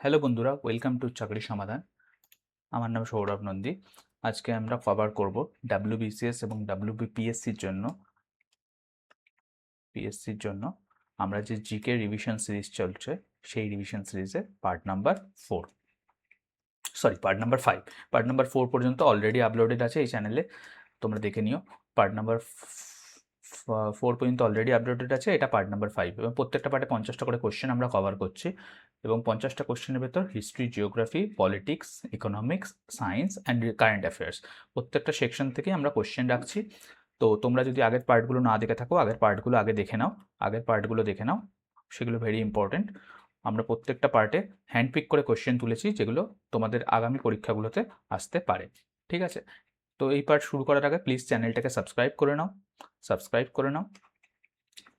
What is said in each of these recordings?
Hello বন্ধুরা, welcome to চাকরি সমাধান। আমার নাম সৌরভ নন্দী। আজকে আমরা কভার করব ডাব্লিউবিসিএস এবং পিএসসির জন্য আমরা যে জিকে রিভিশন সিরিজ চলছে সেই রিভিশন সিরিজের part number 4, part number 5। Part number 4 পর্যন্ত অলরেডি আপলোডেড আছে এই চ্যানেলে, তোমরা দেখে নিও। পার্ট নাম্বার 4 পর্যন্ত অলরেডি আপলোডেড আছে, এটা পার্ট নাম্বার 5 এবং প্রত্যেকটা পার্টে 50টা করে কোশ্চেন আমরা কভার করছি এবং 50টা কোশ্চেনের ভেতর history, geography, politics, economics, science and current affairs প্রত্যেকটা সেকশন থেকে আমরা কোশ্চেন রাখছি। তো তোমরা যদি আগের পার্টগুলো না দেখে থাকো, আগের পার্টগুলো আগে দেখে নাও, সেগুলো ভেরি ইম্পর্টেন্ট। আমরা প্রত্যেকটা পার্টে হ্যান্ডপিক করে কোশ্চেন তুলেছি যেগুলো তোমাদের আগামী পরীক্ষাগুলোতে আসতে পারে। ঠিক আছে, তো এই পার্ট শুরু করার আগে প্লিজ চ্যানেলটাকে সাবস্ক্রাইব করে নাও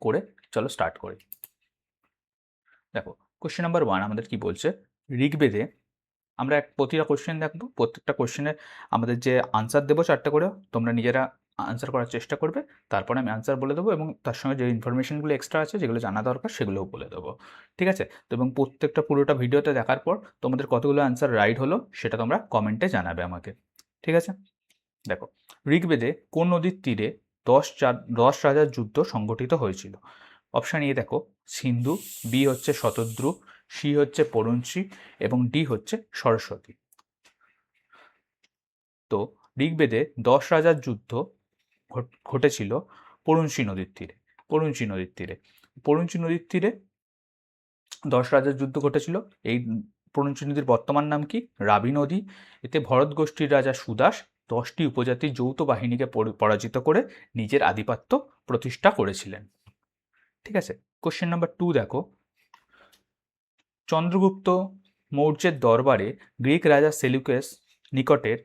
করে চলো স্টার্ট করি। দেখো, কোশ্চেন নাম্বার 1 আমাদের কি বলছে। ঋগ্বেদে আমরা প্রতিটা কোশ্চেন দেখবো, প্রত্যেকটা কোশ্চেনের আমাদের যে আনসার দেবো 4টে করে, তোমরা নিজেরা আনসার করার চেষ্টা করবে, তারপরে আমি আনসার বলে দেবো এবং তার সঙ্গে যে ইনফরমেশনগুলো এক্সট্রা আছে যেগুলো জানা দরকার সেগুলোও বলে দেবো। ঠিক আছে, তো এবং প্রত্যেকটা পুরোটা ভিডিওতে দেখার পর তোমাদের কতগুলো আনসার রাইট হলো সেটা তোমরা কমেন্টে জানাবে আমাকে। ঠিক আছে, দেখো, ঋগ্বেদে কোন নদীর তীরে 10 রাজার যুদ্ধ সংগঠিত হয়েছিল? অপশান এ দেখো সিন্ধু, বি হচ্ছে শতদ্রু, সি হচ্ছে পরঞ্চি এবং ডি হচ্ছে সরস্বতী। তো ঋগ্বেদে 10 রাজার যুদ্ধ ঘটেছিল পরঞ্চি নদীর তীরে। পরঞ্চি নদীর তীরে 10 রাজার যুদ্ধ ঘটেছিল। এই পরঞ্চি নদীর বর্তমান নাম কি? রাবি নদী। এতে ভরত গোষ্ঠীর রাজা সুদাস 10টি উপজাতির যৌথ বাহিনীকে পরাজিত করে নিজের আধিপত্য প্রতিষ্ঠা করেছিলেন। ঠিক আছে, কোশ্চেন নাম্বার 2 দেখো, চন্দ্রগুপ্ত মৌর্যের দরবারে গ্রিক রাজা সেলুকাস নিকটের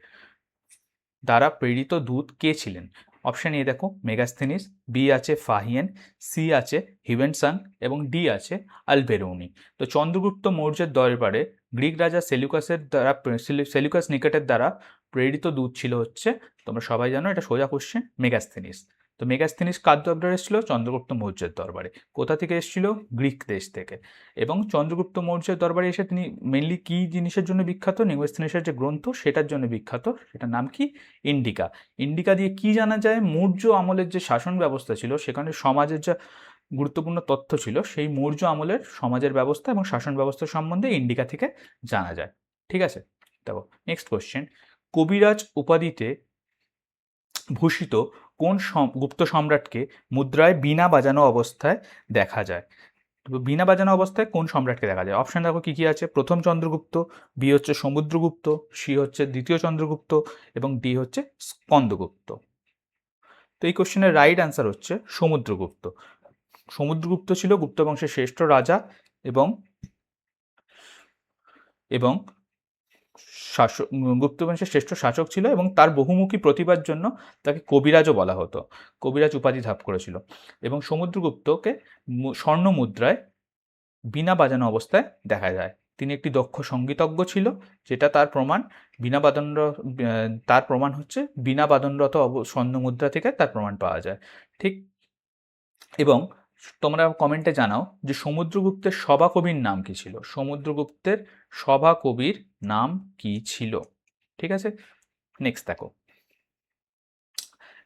দ্বারা প্রেরিত দূত কে ছিলেন? অপশান এ দেখো মেগাস্থেনিস, বি আছে ফাহিয়েন, সি আছে হিভেনসাং এবং ডি আছে আলবেরৌনি। তো চন্দ্রগুপ্ত মৌর্যের দরবারে গ্রিক রাজা সেলুকাস নিকটের দ্বারা প্রেরিত দূত ছিল হচ্ছে, তোমরা সবাই জানো এটা সোজা কোশ্চেন, মেগাস্থেনিস। তো মেগাস্থেনিস কার দরবারে এসেছিল? চন্দ্রগুপ্ত মৌর্যের দরবারে। কোথা থেকে এসেছিল? গ্রিক দেশ থেকে। এবং চন্দ্রগুপ্ত মৌর্যের দরবারে এসে তিনি মেনলি কী জিনিসের জন্য বিখ্যাত? মেগাস্থেনিসের যে গ্রন্থ সেটার জন্য বিখ্যাত, সেটার নাম কি? ইন্ডিকা। ইন্ডিকা দিয়ে কি জানা যায়? মৌর্য আমলের যে শাসন ব্যবস্থা ছিল সেখানে সমাজের যা গুরুত্বপূর্ণ তথ্য ছিল সেই মৌর্য আমলের সমাজের ব্যবস্থা এবং শাসন ব্যবস্থা সম্বন্ধে ইন্ডিকা থেকে জানা যায়। ঠিক আছে, দেখো নেক্সট কোশ্চেন, কবিরাজ উপাধিতে ভূষিত কোন গুপ্ত সম্রাটকে মুদ্রায় বীণা বাজানো অবস্থায় দেখা যায়? বীণা বাজানো অবস্থায় কোন সম্রাটকে দেখা যায়? অপশন দেখো কি কি আছে। প্রথম চন্দ্রগুপ্ত, বি হচ্ছে সমুদ্রগুপ্ত, সি হচ্ছে দ্বিতীয় চন্দ্রগুপ্ত এবং ডি হচ্ছে স্কন্দগুপ্ত। তো এই কোশ্চেনের রাইট অ্যান্সার হচ্ছে সমুদ্রগুপ্ত। সমুদ্রগুপ্ত ছিল গুপ্ত বংশের শ্রেষ্ঠ রাজা এবং এবং শাসক, গুপ্ত বংশের শ্রেষ্ঠ শাসক ছিল এবং তার বহুমুখী প্রতিভার জন্য তাকে কবিরাজও বলা হতো, কবিরাজ উপাধি লাভ করেছিল। এবং সমুদ্রগুপ্তকে স্বর্ণ মুদ্রায় বীণা বাজানো অবস্থায় দেখা যায়। তিনি একটি দক্ষ সঙ্গীতজ্ঞ ছিল, যেটা তার প্রমাণ। বীণা বাদন তার প্রমাণ হচ্ছে বীণা বাদনরত স্বর্ণ মুদ্রা থেকে তার প্রমাণ পাওয়া যায়। ঠিক, এবং তোমরা কমেন্টে জানাও যে সমুদ্রগুপ্তের সভাকবির নাম কি ছিল? সমুদ্রগুপ্তের সভাকবির নাম কি ছিল? ঠিক আছে, নেক্সট দেখো,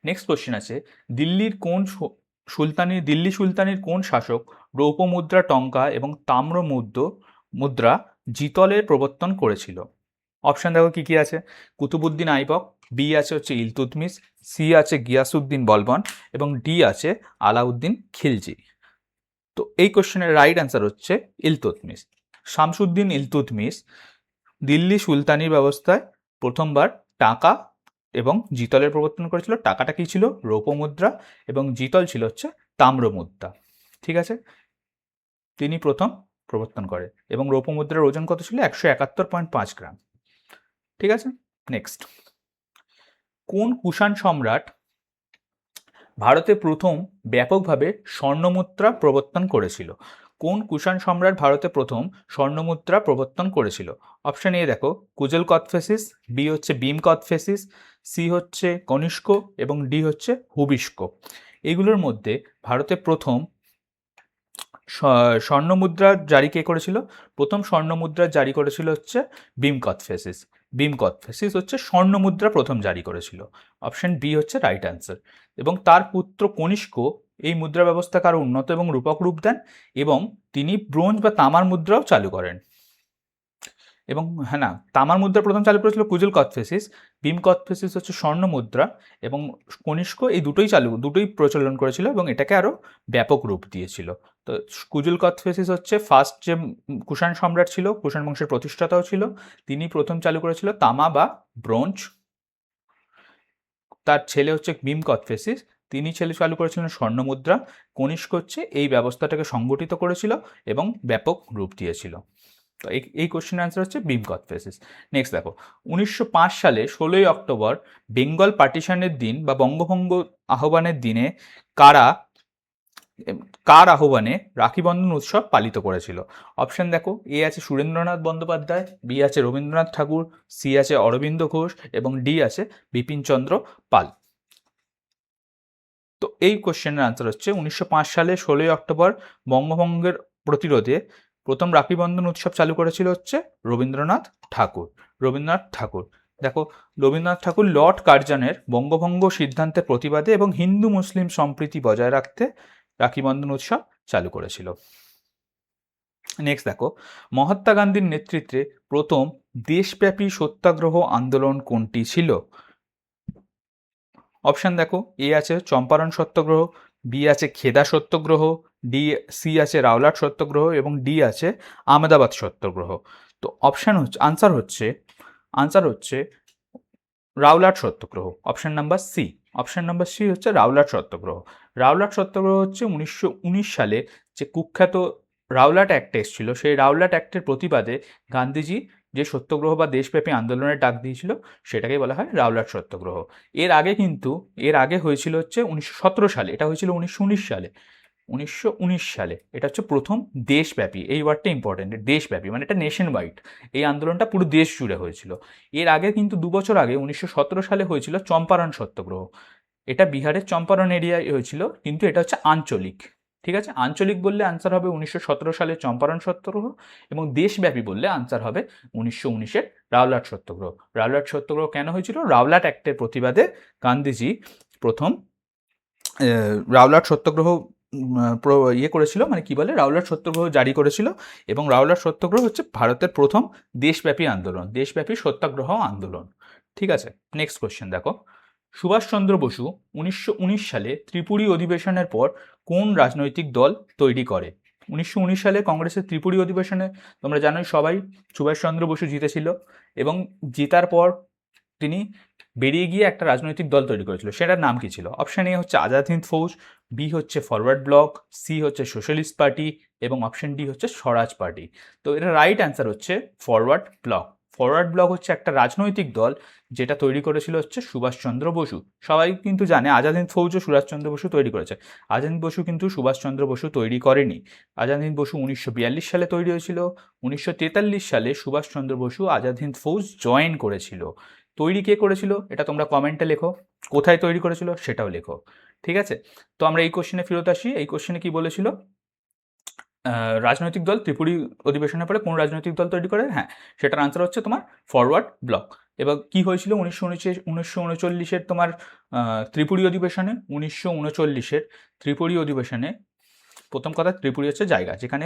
নেক্সট কোশ্চেন আছে, দিল্লির কোন দিল্লি সুলতানির কোন শাসক রৌপ্য মুদ্রা, টঙ্কা এবং তাম্র মুদ্রা জিতলের প্রবর্তন করেছিল? অপশন দেখো কি কি আছে। কুতুবুদ্দিন আইবক, বি আছে হচ্ছে ইলতুৎমিশ, সি আছে গিয়াসুদ্দিন বলবন এবং ডি আছে আলাউদ্দিন খিলজি। তো এই কোশ্চেনের রাইট অ্যান্সার হচ্ছে ইলতুৎমিশ। শামসুদ্দিন ইলতুৎমিশ দিল্লি সুলতানি ব্যবস্থায় প্রথমবার টাকা এবং জিতলের প্রবর্তন করেছিল। টাকাটা কি ছিল? রৌপ্য মুদ্রা এবং জিতল ছিল হচ্ছে তাম্র মুদ্রা। ঠিক আছে, তিনি প্রথম প্রবর্তন করে এবং রৌপ্য মুদ্রার ওজন কত ছিল? 171.5 গ্রাম। ঠিক আছে, নেক্সট, কোন কুষাণ সম্রাট ভারতে প্রথম ব্যাপকভাবে স্বর্ণমুদ্রা প্রবর্তন করেছিল? কোন কুষাণ সম্রাট ভারতে প্রথম স্বর্ণমুদ্রা প্রবর্তন করেছিল? অপশন এ দেখো কুজল কথফেসিস, বি হচ্ছে ভীম কথফেসিস, সি হচ্ছে কনিষ্ক এবং ডি হচ্ছে হুবিস্ক। এগুলোর মধ্যে ভারতে প্রথম স্বর্ণ মুদ্রা জারি কে করেছিল? প্রথম স্বর্ণ মুদ্রা জারি করেছিল হচ্ছে ভীম কোচটিসেস। ভীম কোচটিসেস হচ্ছে স্বর্ণ মুদ্রা প্রথম জারি করেছিল। অপশন বি হচ্ছে রাইট অ্যান্সার। এবং তার পুত্র কনিষ্ক এই মুদ্রা ব্যবস্থাকে আরো উন্নত এবং রূপক রূপ দেন এবং তিনি ব্রোঞ্জ বা তামার মুদ্রাও চালু করেন। এবং হ্যাঁ না, তামার মুদ্রা প্রথম চালু করেছিল কুজল কোচটিসেস, ভীম কোচটিসেস হচ্ছে স্বর্ণ মুদ্রা, এবং কনিষ্ক এই দুটোই প্রচলন করেছিল এবং এটাকে আরো ব্যাপক রূপ দিয়েছিল। তো কুজল কোচটিসেস হচ্ছে ফার্স্ট যে কুষাণ সম্রাট ছিল, কুষাণ বংশের প্রতিষ্ঠাতাও ছিল, তিনি প্রথম চালু করেছিল তামা বা ব্রোঞ্জ। তার ছেলে হচ্ছে ভীম কোচটিসেস, তিনি চালু করেছিলেন স্বর্ণ মুদ্রা। কনিষ্ক হচ্ছে এই ব্যবস্থাটাকে সংগঠিত করেছিল এবং ব্যাপক রূপ দিয়েছিল। তো এই কোশ্চেনের অ্যান্সার হচ্ছে ভীম কোচটিসেস। নেক্সট দেখো, 1905 সালে 16ই অক্টোবর বেঙ্গল পার্টিশনের দিন বা বঙ্গভঙ্গ আহ্বানের দিনে কার আহ্বানে রাখি বন্ধন উৎসব পালিত করেছিল? অপশন দেখো, এ আছে সুরেন্দ্রনাথ বন্দ্যোপাধ্যায়, বি আছে রবীন্দ্রনাথ ঠাকুর, সি আছে অরবিন্দ ঘোষ এবং ডি আছে বিপিনচন্দ্র পাল। তো এই কোশ্চেনের আনসার হচ্ছে 1905 সালে 16ই অক্টোবর বঙ্গভঙ্গের প্রতিরোধে প্রথম রাখি বন্ধন উৎসব চালু করেছিল হচ্ছে রবীন্দ্রনাথ ঠাকুর। রবীন্দ্রনাথ ঠাকুর দেখো, রবীন্দ্রনাথ ঠাকুর লর্ড কার্জনের বঙ্গভঙ্গ সিদ্ধান্তের প্রতিবাদে এবং হিন্দু মুসলিম সম্প্রীতি বজায় রাখতে রাখি বন্ধন উৎসব চালু করেছিল। নেক্সট দেখো, মহাত্মা গান্ধীর নেতৃত্বে প্রথম দেশব্যাপী সত্যাগ্রহ আন্দোলন কোনটি ছিল? অপশান দেখো, এ আছে চম্পারণ সত্যাগ্রহ, বি আছে খেদা সত্যাগ্রহ, সি আছে রাওলাট সত্যাগ্রহ এবং ডি আছে আহমেদাবাদ সত্যাগ্রহ। তো আনসার হচ্ছে Rowlatt Satyagraha, option number C. Option number C হচ্ছে রাওলাট সত্যাগ্রহ। রাওলাট সত্যাগ্রহ হচ্ছে 1919 সালে যে কুখ্যাত রাওলাট অ্যাক্ট এসেছিল, সেই রাওলাট অ্যাক্টের প্রতিবাদে গান্ধীজি যে সত্যাগ্রহ বা দেশব্যাপী আন্দোলনের ডাক দিয়েছিল সেটাকেই বলা হয় রাওলাট সত্যাগ্রহ। এর আগে হয়েছিল হচ্ছে 1917 সালে, এটা হয়েছিল 1919 সালে। 1919 সালে এটা হচ্ছে প্রথম দেশব্যাপী, এই ওয়ার্ডটা ইম্পর্টেন্ট, দেশব্যাপী মানে এটা নেশন ওয়াইড, এই আন্দোলনটা পুরো দেশ জুড়ে হয়েছিল। এর আগে কিন্তু 2 বছর আগে 1917 সালে হয়েছিল চম্পারণ সত্যাগ্রহ, এটা বিহারের চম্পারণ এরিয়ায় হয়েছিল, কিন্তু এটা হচ্ছে আঞ্চলিক। ঠিক আছে, আঞ্চলিক বললে আনসার হবে 1917 সালে চম্পারণ সত্যাগ্রহ, এবং দেশব্যাপী বললে আনসার হবে 1919-এর রাওলাট সত্যাগ্রহ। রাওলাট সত্যাগ্রহ কেন হয়েছিল? রাওলাট অ্যাক্টের প্রতিবাদে গান্ধীজি প্রথম রাওলাট সত্যাগ্রহ করেছিল, মানে কি বলে, রাওলাট সত্যাগ্রহ জারি করেছিল, এবং রাওলাট সত্যাগ্রহ হচ্ছে ভারতের প্রথম দেশব্যাপী আন্দোলন, দেশব্যাপী সত্যাগ্রহ আন্দোলন। ঠিক আছে, নেক্সট কোশ্চেন দেখো, সুভাষচন্দ্র বসু 1919 সালে ত্রিপুরী অধিবেশনের পর কোন রাজনৈতিক দল তৈরি করে? 1919 সালে কংগ্রেসের ত্রিপুরী অধিবেশনে তোমরা জানোই সবাই, সুভাষচন্দ্র বসু জিতেছিল এবং জেতার পর তিনি বেরিয়ে গিয়ে একটা রাজনৈতিক দল তৈরি করেছিল, সেটার নাম কি ছিল? অপশন এ হচ্ছে আজাদ হিন্দ ফৌজ, বি হচ্ছে ফরওয়ার্ড ব্লক, সি হচ্ছে সোশ্যালিস্ট পার্টি এবং অপশন ডি হচ্ছে স্বরাজ পার্টি। তো এটা রাইট অ্যান্সার হচ্ছে ফরওয়ার্ড ব্লক। ফরওয়ার্ড ব্লক হচ্ছে একটা রাজনৈতিক দল যেটা তৈরি করেছিল হচ্ছে সুভাষচন্দ্র বসু। সবাই কিন্তু জানে আজাদ হিন্দ ফৌজও সুভাষচন্দ্র বসু তৈরি করেছে, আজাদ হিন্দ বসু কিন্তু সুভাষচন্দ্র বসু তৈরি করেনি। আজাদ হিন্দ বসু 1942 সালে তৈরি হয়েছিল, 1943 সালে সুভাষচন্দ্র বসু আজাদ হিন্দ ফৌজ জয়েন করেছিল। তৈরি কে করেছিল এটা তোমরা কমেন্টে লেখো, কোথায় তৈরি করেছিল সেটাও লেখো। ঠিক আছে, তো আমরা এই কোশ্চেনে ফেরত আসি। এই কোশ্চেনে কি বলেছিল? রাজনৈতিক দল ত্রিপুরী অধিবেশনের পরে কোন রাজনৈতিক দল তৈরি করে? হ্যাঁ, সেটার আনসার হচ্ছে তোমার ফরওয়ার্ড ব্লক। এবার কি হয়েছিল 1939-এর তোমার ত্রিপুরী অধিবেশনে? 1939-এর ত্রিপুরী অধিবেশনে প্রথম কথা, ত্রিপুরী হচ্ছে জায়গা যেখানে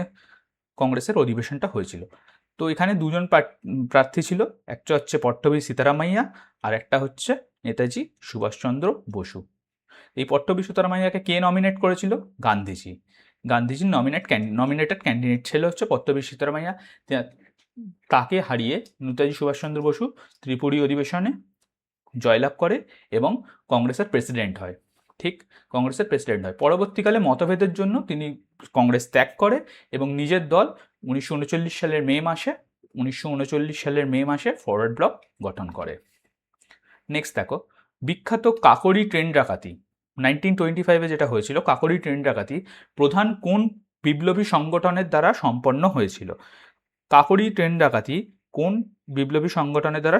কংগ্রেসের অধিবেশনটা হয়েছিল। তো এখানে দুজন প্রার্থী ছিল, একটা হচ্ছে পট্টবী সীতারামাইয়া আর একটা হচ্ছে নেতাজি সুভাষচন্দ্র বসু। এই পট্টবী সীতারামাইয়াকে কে নমিনেট করেছিল? গান্ধীজি। গান্ধীজির নমিনেটেড ক্যান্ডিডেট ছিল হচ্ছে পট্টবী সীতারামাইয়া। তাকে হারিয়ে নেতাজি সুভাষচন্দ্র বসু ত্রিপুরী অধিবেশনে জয়লাভ করে এবং কংগ্রেসের প্রেসিডেন্ট হয়। ঠিক, কংগ্রেসের প্রেসিডেন্ট হয়। পরবর্তীকালে মতভেদের জন্য তিনি কংগ্রেস ত্যাগ করে এবং নিজের দল 1939 সালের মে মাসে ফরওয়ার্ড ব্লক গঠন করে। নেক্সট দেখো, বিখ্যাত কাকোরি ট্রেন ডাকাতি 1925-এ যেটা হয়েছিল, কাকোরি ট্রেন ডাকাতি প্রধান কোন বিপ্লবী সংগঠনের দ্বারা সম্পন্ন হয়েছিল? কাকোরি ট্রেন ডাকাতি কোন বিপ্লবী সংগঠনের দ্বারা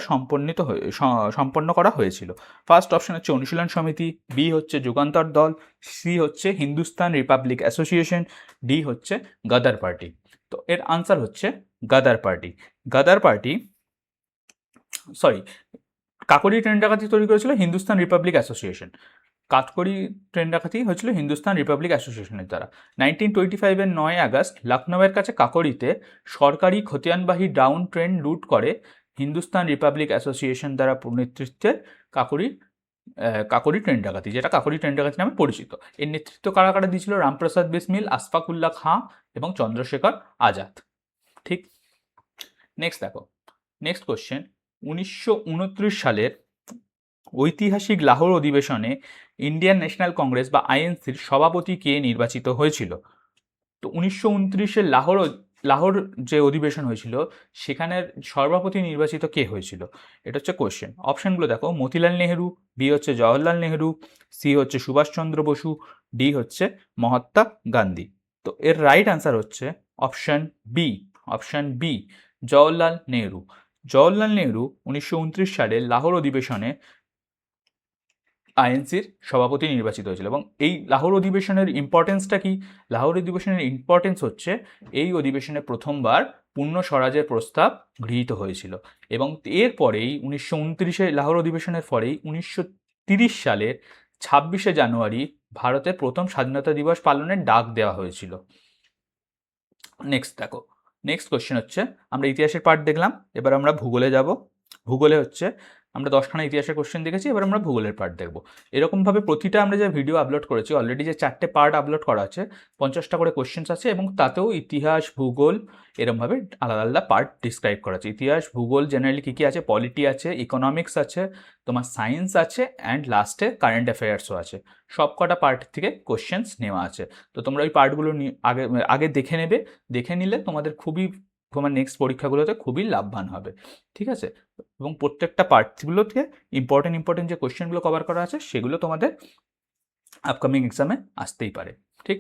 সম্পন্ন করা হয়েছিল? ফার্স্ট অপশন হচ্ছে অনুশীলন সমিতি, বি হচ্ছে যুগান্তর দল, সি হচ্ছে হিন্দুস্তান রিপাবলিক অ্যাসোসিয়েশন, ডি হচ্ছে গাদার পার্টি। তো এর আনসার হচ্ছে গাদার পার্টি। গাদার পার্টি, সরি, কাকোরি ট্রেন ডাকাতি তৈরি করেছিল Hindustan Republic association. Kakori train ডাকাতি হয়েছিল হিন্দুস্তান রিপাবলিক অ্যাসোসিয়েশনের দ্বারা। 1925-এর 9 আগস্ট লখনউয়ের কাছে কাকোরিতে সরকারি খতিয়ানবাহী ডাউন ট্রেন লুট করে হিন্দুস্তান রিপাবলিক অ্যাসোসিয়েশন দ্বারা নেতৃত্বের কাকোরি ট্রেন ডাকাতি, যেটা কাকোরি ট্রেন ডাকাতি নামে পরিচিত। এর নেতৃত্ব কারা কারা দিয়েছিল? রামপ্রসাদ বিসমিল, আশফাকুল্লাহ খাঁ এবং চন্দ্রশেখর আজাদ। ঠিক। নেক্সট দেখো, নেক্সট কোশ্চেন, 1929 সালের ঐতিহাসিক লাহোর অধিবেশনে ইন্ডিয়ান ন্যাশনাল কংগ্রেস বা আইএনসির সভাপতি কে নির্বাচিত হয়েছিল? তো 1929-এর লাহোর যে অধিবেশন হয়েছিল সেখানের সভাপতি নির্বাচিত কে হয়েছিল? এটা হচ্ছে কোশ্চেন। অপশনগুলো দেখো, মতিলাল নেহেরু, বি হচ্ছে জওহরলাল নেহেরু, সি হচ্ছে সুভাষচন্দ্র বসু, ডি হচ্ছে মহাত্মা গান্ধী। তো এর রাইট আনসার হচ্ছে option B, option B, Jawaharlal Nehru. Jawaharlal Nehru 1929 সালে লাহোর অধিবেশনে আইএনসির সভাপতি নির্বাচিত হয়েছিল। এবং এই লাহোর অধিবেশনের ইম্পর্টেন্সটা কি? লাহোর অধিবেশনের ইম্পর্টেন্স হচ্ছে এই অধিবেশনে প্রথমবার পূর্ণ স্বরাজের প্রস্তাব গৃহীত হয়েছিল। এবং এরপরেই 1929-এ লাহোর অধিবেশনের পরেই 1930 সালের 26শে জানুয়ারি ভারতের প্রথম স্বাধীনতা দিবস পালনের ডাক দেওয়া হয়েছিল। নেক্সট দেখো, নেক্সট কোশ্চেন হচ্ছে, আমরা ইতিহাসের পার্ট দেখলাম, এবার আমরা ভূগোলে যাব। ভূগোলে হচ্ছে আমরা 10খানা ইতিহাসের কোশ্চেন দেখেছি, এবার আমরা ভূগোলের পার্ট দেখব। এরকমভাবে প্রতিটা আমরা যে ভিডিও আপলোড করেছি, অলরেডি যে 4টে পার্ট আপলোড করা আছে, 50টা করে কোশ্চেন্স আছে, এবং তাতেও ইতিহাস ভূগোল এরকমভাবে আলাদা আলাদা পার্ট ডিসক্রাইব করা আছে। ইতিহাস ভূগোল জেনারেলি কী কী আছে? পলিটি আছে, ইকোনমিক্স আছে, তোমার সায়েন্স আছে, অ্যান্ড লাস্টে কারেন্ট অ্যাফেয়ার্সও আছে। সব কটা পার্ট থেকে কোশ্চেন্স নেওয়া আছে। তো তোমরা ওই পার্টগুলো আগে আগে দেখে নেবে, দেখে নিলে তোমার নেক্সট পরীক্ষাগুলোতে খুবই লাভবান হবে। ঠিক আছে? এবং প্রত্যেকটা পার্টগুলো থেকে ইম্পর্টেন্ট যে কোশ্চেনগুলো কভার করা আছে সেগুলো তোমাদের আপকামিং এক্সামে আসতেই পারে। ঠিক।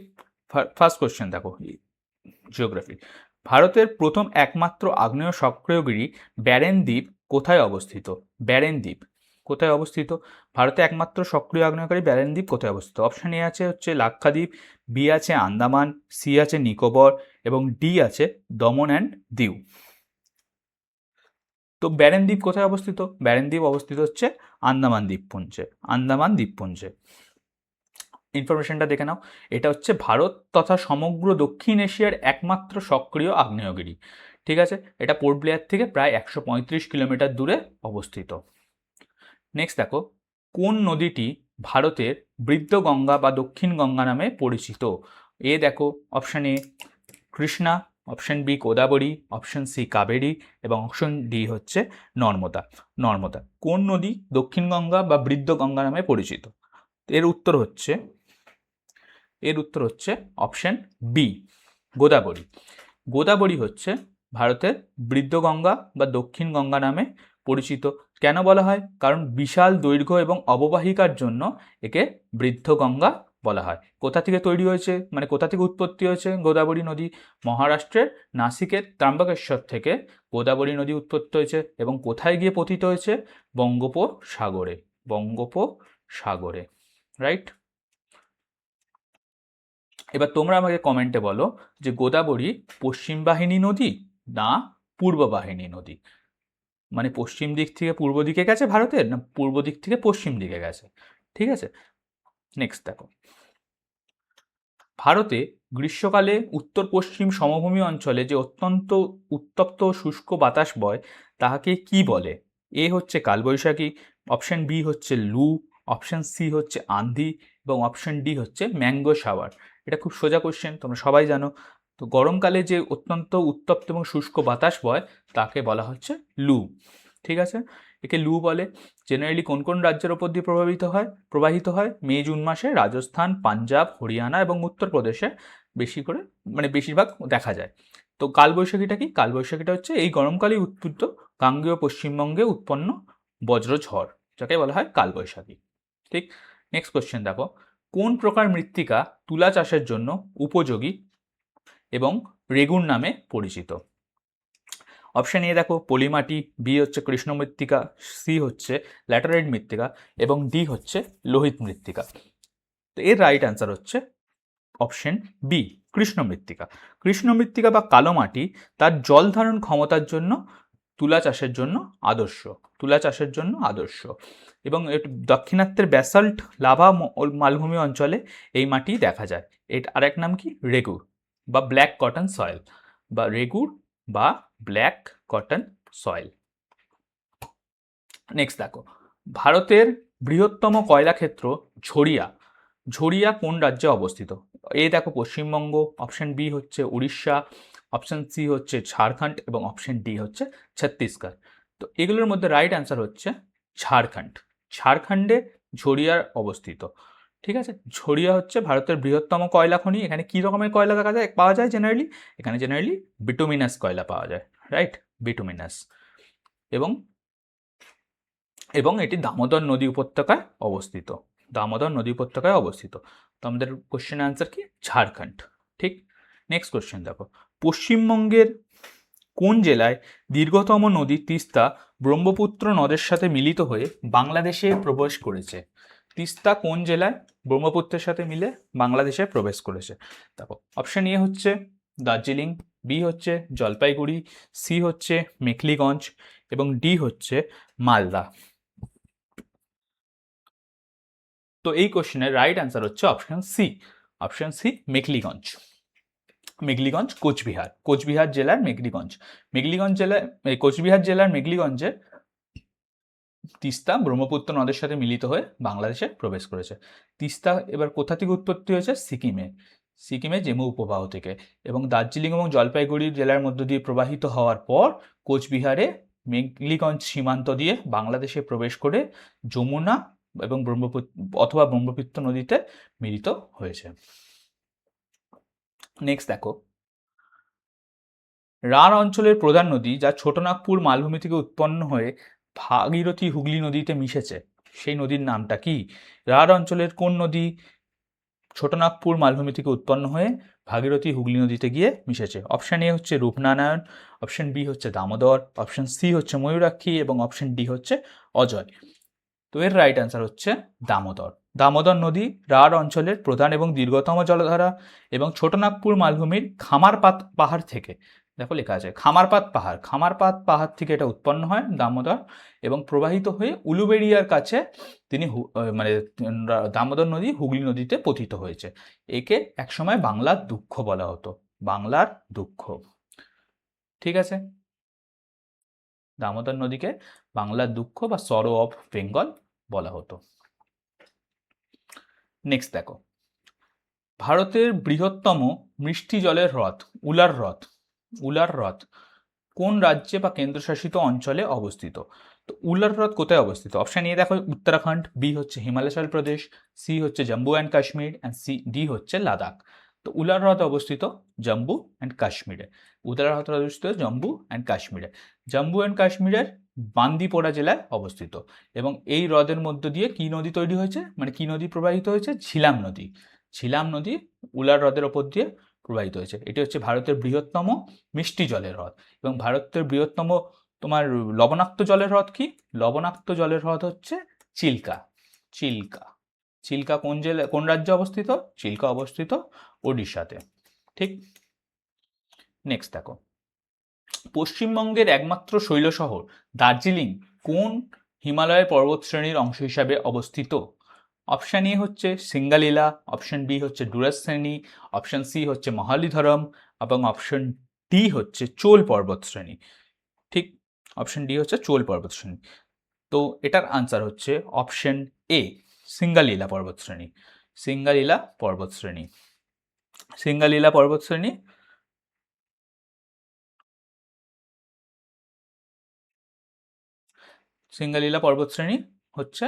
ফার্স্ট কোশ্চেন দেখো, জিওগ্রাফি। ভারতের প্রথম একমাত্র আগ্নেয় সক্রিয়গিরি ব্যারেন দ্বীপ কোথায় অবস্থিত? ব্যারেন দ্বীপ কোথায় অবস্থিত? ভারতে একমাত্র সক্রিয় আগ্নেয়কারী ব্যারেন দ্বীপ কোথায় অবস্থিত? অপশন এ আছে হচ্ছে লাক্ষাদ্বীপ, বি আছে আন্দামান, সি আছে নিকোবর এবং ডি আছে দমন অ্যান্ড দিউ। তো ব্যারেন দ্বীপ কোথায় অবস্থিত? ব্যারেন দ্বীপ অবস্থিত হচ্ছে আন্দামান দ্বীপপুঞ্জে। আন্দামান দ্বীপপুঞ্জে। ইনফরমেশনটা দেখে নাও। এটা হচ্ছে ভারত তথা সমগ্র দক্ষিণ এশিয়ার একমাত্র সক্রিয় আগ্নেয়গিরি। ঠিক আছে? এটা পোর্ট ব্লেয়ার থেকে প্রায় 135 কিলোমিটার দূরে অবস্থিত। নেক্সট দেখো, কোন নদীটি ভারতের বৃদ্ধ গঙ্গা বা দক্ষিণ গঙ্গা নামে পরিচিত? এ দেখো, option A Krishna, option B Godavari, option C Kaveri এবং অপশন ডি হচ্ছে নর্মদা। নর্মদা কোন নদী দক্ষিণ গঙ্গা বা বৃদ্ধ গঙ্গা নামে পরিচিত? এর উত্তর হচ্ছে অপশন বি গোদাবরী। গোদাবরী হচ্ছে ভারতের বৃদ্ধ গঙ্গা বা দক্ষিণ গঙ্গা নামে পরিচিত। কেন বলা হয়? কারণ বিশাল দৈর্ঘ্য এবং অববাহিকার জন্য একে বৃদ্ধ গঙ্গা বলা হয়। কোথা থেকে তৈরি হয়েছে, মানে কোথা থেকে উৎপত্তি হয়েছে গোদাবরী নদী? মহারাষ্ট্রের নাসিকের ত্র্যম্বকেশ্বর থেকে গোদাবরী নদী উৎপত্তি হয়েছে। এবং কোথায় গিয়ে পতিত হয়েছে? বঙ্গোপসাগরে। বঙ্গোপসাগরে। রাইট। এবার তোমরা আমাকে কমেন্টে বলো যে গোদাবরী পশ্চিম বাহিনী নদী না পূর্ব বাহিনী নদী? মানে পশ্চিম দিক থেকে পূর্ব দিকে গেছে ভারতের, না পূর্ব দিক থেকে পশ্চিম দিকে গেছে? ঠিক আছে। নেক্সট দেখো, ভারতে গ্রীষ্মকালে উত্তর পশ্চিম সমভূমি অঞ্চলে যে অত্যন্ত উত্তপ্ত শুষ্ক বাতাস বয় তাহাকে কি বলে? এ হচ্ছে কালবৈশাখী, অপশন বি হচ্ছে লু, অপশন সি হচ্ছে আন্ধি এবং অপশন ডি হচ্ছে ম্যাঙ্গো শাওয়ার। এটা খুব সোজা কোশ্চেন, তোমরা সবাই জানো। তো গরমকালে যে অত্যন্ত উত্তপ্ত এবং শুষ্ক বাতাস বয় তাকে বলা হচ্ছে লু। ঠিক আছে? একে লু বলে। জেনারেলি কোন কোন রাজ্যের ওপর দিয়ে প্রবাহিত হয়? মে জুন মাসে রাজস্থান, পাঞ্জাব, হরিয়ানা এবং উত্তরপ্রদেশে বেশিরভাগ দেখা যায়। তো কালবৈশাখীটা কি? কালবৈশাখীটা হচ্ছে এই গরমকালেই উৎপন্ন গাঙ্গেয় পশ্চিমবঙ্গে উৎপন্ন বজ্রঝড়, যাকে বলা হয় কালবৈশাখী। ঠিক। নেক্সট কোশ্চেন দেখো, কোন প্রকার মৃত্তিকা তুলা চাষের জন্য উপযোগী এবং রেগুন নামে পরিচিত? অপশন এ দেখো পলিমাটি, বি হচ্ছে কৃষ্ণ মৃত্তিকা, সি হচ্ছে ল্যাটেরাইট মৃত্তিকা এবং ডি হচ্ছে লোহিত মৃত্তিকা। তো এর রাইট অ্যান্সার হচ্ছে অপশন বি কৃষ্ণ মৃত্তিকা। কৃষ্ণ মৃত্তিকা বা কালো মাটি তার জল ধারণ ক্ষমতার জন্য তুলা চাষের জন্য আদর্শ, তুলা চাষের জন্য আদর্শ। এবং দাক্ষিণাত্যের ব্যাসাল্ট লাভা মালভূমি অঞ্চলে এই মাটি দেখা যায়। এর আরেক নাম কি রেগুর বা ব্ল্যাক কটন সয়েল, বা রেগুর বা ব্ল্যাক কটন সয়েল। নেক্সট দেখো, ভারতের বৃহত্তম কয়লা ক্ষেত্র ঝরিয়া, ঝরিয়া কোন রাজ্যে অবস্থিত? এ দেখো পশ্চিমবঙ্গ, অপশন বি হচ্ছে উড়িষ্যা, অপশন সি হচ্ছে ঝাড়খণ্ড এবং অপশন ডি হচ্ছে ছত্তিশগড়। তো এগুলোর মধ্যে রাইট অ্যান্সার হচ্ছে ঝাড়খণ্ড। ঝাড়খণ্ডে ঝরিয়ার অবস্থিত। ঠিক আছে, ঝরিয়া হচ্ছে ভারতের বৃহত্তম কয়লা খনি। এখানে কি রকমের কয়লা পাওয়া যায় জেনারেলি? এখানে জেনারেলি বিটুমিনাস কয়লা পাওয়া যায়, রাইট, বিটুমিনাস। এবং এটি দামোদর নদী উপত্যকায় অবস্থিত, দামোদর নদী উপত্যকায় অবস্থিত। তো আমাদের কোশ্চেন আনসার কি ঝাড়খণ্ড। ঠিক, নেক্সট কোশ্চেন দেখো, পশ্চিমবঙ্গের কোন জেলায় দীর্ঘতম নদী তিস্তা ব্রহ্মপুত্র নদের সাথে মিলিত হয়ে বাংলাদেশে প্রবেশ করেছে? তিস্তা কোন জেলায় ব্রহ্মপুত্রের সাথে মিলে বাংলাদেশে প্রবেশ করেছে? দেখো, অপশন এ হচ্ছে দার্জিলিং, বি হচ্ছে জলপাইগুড়ি, সি হচ্ছে মেখলিগঞ্জ এবং ডি হচ্ছে মালদা। তো এই কোশ্চেনের রাইট অ্যান্সার হচ্ছে option C, option C Mekhliganj. Mekhliganj Coochbehar, Coochbehar জেলার মেখলিগঞ্জ। মেখলিগঞ্জ জেলায়, কোচবিহার জেলার মেখলিগঞ্জে তিস্তা ব্রহ্মপুত্র নদের সাথে মিলিত হয়ে বাংলাদেশে প্রবেশ করেছে। তিস্তা এবার কোথা থেকে উৎপত্তি হয়েছে? সিকিমে, সিকিমে জেমু উপবাহ থেকে, এবং দার্জিলিং এবং জলপাইগুড়ি জেলার মধ্য দিয়ে প্রবাহিত হওয়ার পর কোচবিহারে মেখলিগঞ্জ সীমান্ত দিয়ে বাংলাদেশে প্রবেশ করে যমুনা এবং ব্রহ্মপুত্র নদীতে মিলিত হয়েছে। নেক্সট দেখো, রাঢ় অঞ্চলের প্রধান নদী যা ছোটনাগপুর মালভূমি থেকে উৎপন্ন হয়ে ভাগীরথী হুগলি নদীতে মিশেছে, সেই নদীর নামটা কি? রাঢ় অঞ্চলের কোন নদী ছোটনাগপুর মালভূমি থেকে উৎপন্ন হয়ে ভাগীরথী হুগলি নদীতে গিয়ে মিশেছে? অপশন এ হচ্ছে রূপনারায়ণ, অপশন বি হচ্ছে দামোদর, অপশন সি হচ্ছে ময়ূরাক্ষী এবং অপশন ডি হচ্ছে অজয়। তো এর রাইট অ্যান্সার হচ্ছে দামোদর। দামোদর নদী রাঢ় অঞ্চলের প্রধান এবং দীর্ঘতম জলধারা এবং ছোটনাগপুর মালভূমির খামারপাত পাহাড় থেকে, দেখো লেখা আছে খামারপাত পাহাড়, খামারপাত পাহাড় থেকে এটা উৎপন্ন হয় দামোদর এবং প্রবাহিত হয়ে উলুবেড়িয়ার কাছে তিনি মানে দামোদর নদী হুগলি নদীতে পতিত হয়েছে। একে একসময় বাংলার দুঃখ বলা হতো, বাংলার দুঃখ। ঠিক আছে, দামোদর নদীকে বাংলার দুঃখ বা সরো অফ বেঙ্গল বলা হতো। নেক্সট দেখো, ভারতের বৃহত্তম মিষ্টি জলের হ্রদ উলার হ্রদ, উলার হ্রদ কোন রাজ্যে বা কেন্দ্রশাসিত অঞ্চলে অবস্থিত? তো উলার হ্রদ কোথায় অবস্থিত? অপশন এ দেখো উত্তরাখণ্ড, বি হচ্ছে হিমাচল প্রদেশ, সি হচ্ছে Jammu and Kashmir and D হচ্ছে লাদাখ। তো উলার হ্রদ অবস্থিত জম্মু অ্যান্ড কাশ্মীরে, উলার হ্রদ অবস্থিত জম্মু অ্যান্ড কাশ্মীরে। জম্মু অ্যান্ড কাশ্মীরের বান্দিপোরা জেলায় অবস্থিত। এবং এই হ্রদের মধ্য দিয়ে কি নদী তৈরি হয়েছে, মানে কি নদী প্রবাহিত হয়েছে? ঝিলাম নদী। ঝিলাম নদী উলার হ্রদের ওপর দিয়ে প্রবাহিত হয়েছে। এটি হচ্ছে ভারতের বৃহত্তম মিষ্টি জলের হ্রদ। এবং ভারতের বৃহত্তম তোমার লবণাক্ত জলের হ্রদ কি? লবণাক্ত জলের হ্রদ হচ্ছে চিল্কা। চিল্কা, চিল্কা কোন জেলা, কোন রাজ্যে অবস্থিত? চিল্কা অবস্থিত ওড়িশাতে। ঠিক, নেক্সট দেখো, পশ্চিমবঙ্গের একমাত্র শৈল শহর দার্জিলিং কোন হিমালয়ের পর্বতশ্রেণীর অংশ হিসাবে অবস্থিত? অপশান এ হচ্ছে সিঙ্গালীলা, অপশন বি হচ্ছে ডুরাশ্রেণী, অপশন সি হচ্ছে মহালিধরম এবং অপশন ডি হচ্ছে চোল পর্বতশ্রেণী। ঠিক, অপশন ডি হচ্ছে চোল পর্বতশ্রেণী। তো এটার আনসার হচ্ছে অপশন এ সিঙ্গালীলা পর্বতশ্রেণী। সিঙ্গালীলা পর্বতশ্রেণী, সিঙ্গালীলা পর্বতশ্রেণী সিঙ্গালীলা পর্বতশ্রেণী হচ্ছে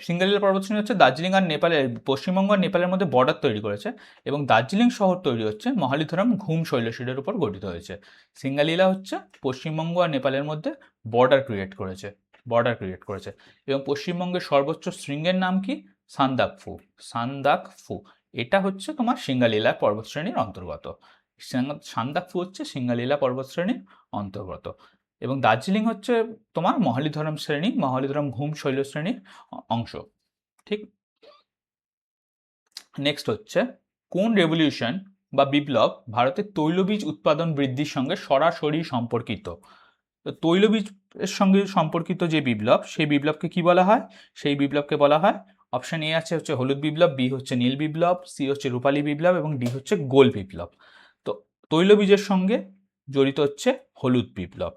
সিঙ্গালীলা পর্বতশ্রেণী হচ্ছে দার্জিলিং আর নেপালের, পশ্চিমবঙ্গ আর নেপালের মধ্যে বর্ডার তৈরি করেছে এবং দার্জিলিং শহর তৈরি হচ্ছে মহালিধরম ঘুম শৈলশিরার উপর গঠিত হয়েছে। সিঙ্গালীলা হচ্ছে পশ্চিমবঙ্গ আর নেপালের মধ্যে বর্ডার ক্রিয়েট করেছে, বর্ডার ক্রিয়েট করেছে। এবং পশ্চিমবঙ্গের সর্বোচ্চ শৃঙ্গের নাম কি? সান্দাকফু, সান্দাকফু। এটা হচ্ছে তোমার সিঙ্গালীলা পর্বতশ্রেণীর অন্তর্গত, সান্দাকফু হচ্ছে সিঙ্গালীলা পর্বতশ্রেণীর অন্তর্গত, এবং দার্জিলিং হচ্ছে তোমার মহালিধরম শ্রেণী, মহালিধরম ঘুম শৈলশ্রেণীর অংশ। ঠিক, নেক্সট হচ্ছে কোন রেভলিউশন বা বিপ্লব ভারতের তৈলবীজ উৎপাদন বৃদ্ধির সঙ্গে সরাসরি সম্পর্কিত? তো তৈলবীজের সঙ্গে সম্পর্কিত যে বিপ্লব, সেই বিপ্লবকে কি বলা হয়? সেই বিপ্লবকে বলা হয়, অপশন এ আছে হচ্ছে হলুদ বিপ্লব, বি হচ্ছে নীল বিপ্লব, সি হচ্ছে রূপালী বিপ্লব এবং ডি হচ্ছে গোল বিপ্লব। তো তৈলবীজের সঙ্গে জড়িত হচ্ছে হলুদ বিপ্লব,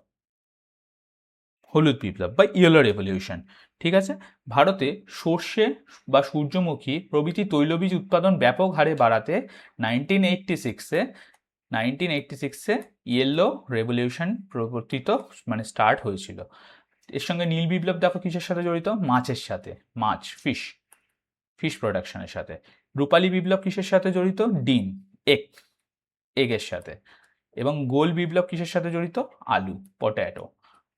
হলুদ বিপ্লব বা ইয়েলো রেভলিউশন। ঠিক আছে, ভারতে সর্ষে বা সূর্যমুখী প্রভৃতি তৈলবীজ উৎপাদন ব্যাপক হারে বাড়াতে 1986-এ ইয়েলো রেভলিউশন প্রবর্তিত মানে স্টার্ট হয়েছিল। এর সঙ্গে নীল বিপ্লব দেখো কিসের সাথে জড়িত? মাছের সাথে, মাছ, ফিশ প্রোডাকশনের সাথে। রূপালী বিপ্লব কিসের সাথে জড়িত? ডিম, এগের সাথে। এবং গোল বিপ্লব কিসের সাথে জড়িত? আলু,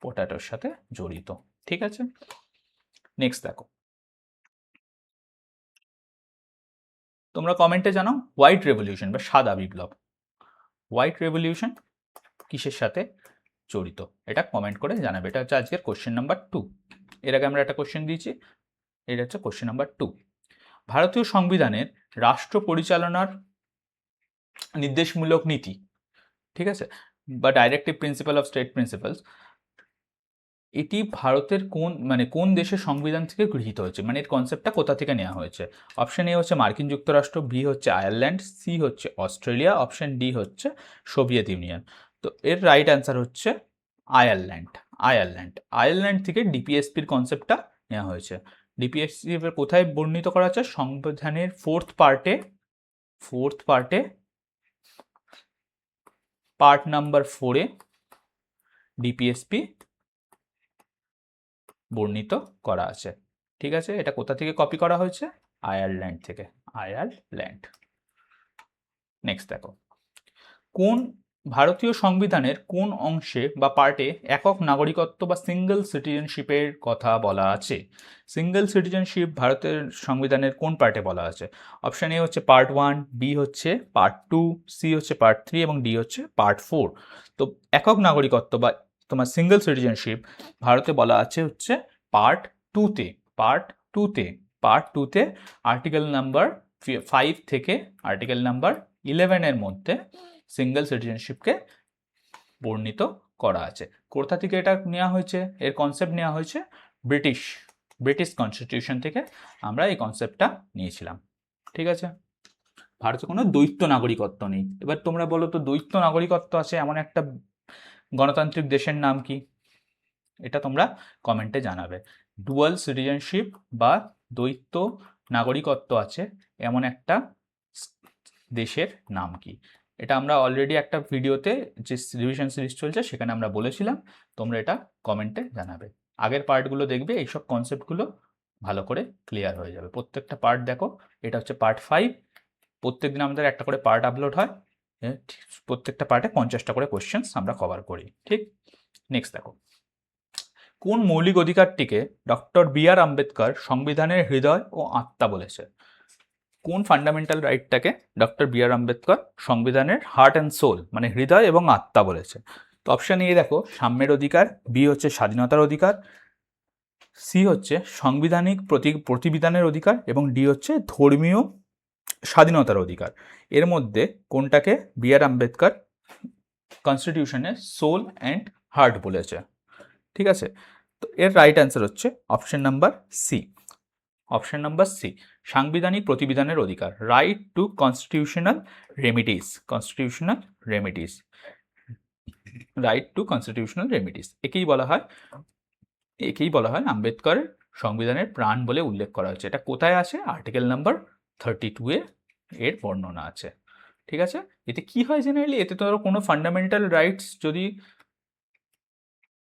পটাটোর সাথে জড়িত। ঠিক আছে, নেক্সট দেখো, তোমরা কমেন্টে জানাও হোয়াইট রেভলিউশন বা সাদা বিপ্লব, হোয়াইট রেভলিউশন কিসের সাথে জড়িত? এটা কমেন্ট করে জানাবে। এটা হচ্ছে আজকের কোশ্চেন নাম্বার 2। এর আগে আমরা একটা কোশ্চেন দিয়েছি, এটা হচ্ছে কোশ্চেন নাম্বার 2। ভারতীয় সংবিধানের রাষ্ট্র পরিচালনার নির্দেশমূলক নীতি, ঠিক আছে, বা directive principle of state principles, এটি ভারতের কোন দেশের সংবিধান থেকে গৃহীত হয়েছে, মানে এর কনসেপ্টটা কোথা থেকে নেওয়া হয়েছে? অপশন এ হচ্ছে মার্কিন যুক্তরাষ্ট্র, বি হচ্ছে আয়ারল্যান্ড, সি হচ্ছে অস্ট্রেলিয়া, অপশন ডি হচ্ছে সোভিয়েত ইউনিয়ন। তো এর রাইট অ্যান্সার হচ্ছে আয়ারল্যান্ড থেকে ডিপিএসপির কনসেপ্টটা নেওয়া হয়েছে। ডিপিএসপি কোথায় বর্ণিত করা আছে? সংবিধানের ফোর্থ পার্টে পার্ট নাম্বার 4-এ ডিপিএসপি বর্ণিত করা আছে। ঠিক আছে, এটা কোথা থেকে কপি করা হয়েছে? আয়ারল্যান্ড থেকে, আয়ারল্যান্ড। নেক্সট দেখো, কোন ভারতীয় সংবিধানের কোন অংশে বা পার্টে একক নাগরিকত্ব বা সিঙ্গেল সিটিজেনশিপের কথা বলা আছে? সিঙ্গেল সিটিজেনশিপ ভারতের সংবিধানের কোন পার্টে বলা আছে? অপশন এ হচ্ছে পার্ট 1, বি হচ্ছে পার্ট 2, সি হচ্ছে পার্ট 3 এবং ডি হচ্ছে পার্ট 4। তো একক নাগরিকত্ব বা তোমার সিঙ্গেল সিটিজেনশিপ ভারতে বলা আছে হচ্ছে পার্ট 2-তে, পার্ট 2-তে আর্টিকেল নাম্বার 5 থেকে আর্টিকেল নাম্বার 11-এর মধ্যে সিঙ্গেল সিটিজেনশিপকে বর্ণিত করা আছে। কোথা থেকে এটা নেওয়া হয়েছে? এর কনসেপ্ট নেওয়া হয়েছে ব্রিটিশ কনস্টিটিউশন থেকে আমরা এই কনসেপ্টটা নিয়েছিলাম। ঠিক আছে, ভারতে কোনো দ্বৈত নাগরিকত্ব নেই। এবার তোমরা বলো তো, দ্বৈত নাগরিকত্ব আছে এমন একটা গণতান্ত্রিক দেশের নাম কি? এটা তোমরা কমেন্টে জানাবে। ডুয়াল সিটিজেনশিপ বা দ্বৈত নাগরিকত্ব আছে এমন একটা দেশের নাম কি? এটা আমরা অলরেডি একটা ভিডিওতে যে রিভিশন সিরিজ চলছে সেখানে আমরা বলেছিলাম, তোমরা এটা কমেন্টে জানাবে। আগের পার্টগুলো দেখবে, এইসব কনসেপ্টগুলো ভালো করে ক্লিয়ার হয়ে যাবে। প্রত্যেকটা পার্ট দেখো, এটা হচ্ছে পার্ট 5। প্রত্যেকদিন আমাদের একটা করে পার্ট আপলোড হয়, প্রত্যেকটা পার্টে 50টা করে কোয়েশ্চেন্স আমরা কভার করি। ঠিক, নেক্সট দেখো, কোন মৌলিক অধিকারটিকে ডক্টর বি.আর. আম্বেদকর সংবিধানের হৃদয় ও আত্মা বলেছে? কোন ফান্ডামেন্টাল রাইটটাকে ডক্টর বি.আর. আম্বেদকর সংবিধানের হার্ট অ্যান্ড সোল মানে হৃদয় এবং আত্মা বলেছে? তো অপশন এ দেখো সাম্যের অধিকার, বি হচ্ছে স্বাধীনতার অধিকার, সি হচ্ছে সাংবিধানিক প্রতিবিধানের অধিকার এবং ডি হচ্ছে ধর্মীয় স্বাধীনতার অধিকার। এর মধ্যে কোনটাকে বি.আর. আম্বেদকর কনস্টিটিউশনে সোল অ্যান্ড হার্ট বলেছে? ঠিক আছে, তো এর রাইট অ্যান্সার হচ্ছে অপশন নাম্বার সি, সাংবিধানিক প্রতিবিধানের অধিকার, রাইট টু কনস্টিটিউশনাল রেমিডিস। একেই বলা হয় আম্বেদকরের সংবিধানের প্রাণ বলে উল্লেখ করা হয়েছে। এটা কোথায় আছে? আর্টিকেল নাম্বার 32-এ এর বর্ণনা আছে। ঠিক আছে, এতে কি হয় জেনারেলি? এতে ধরো কোনো ফান্ডামেন্টাল রাইটস যদি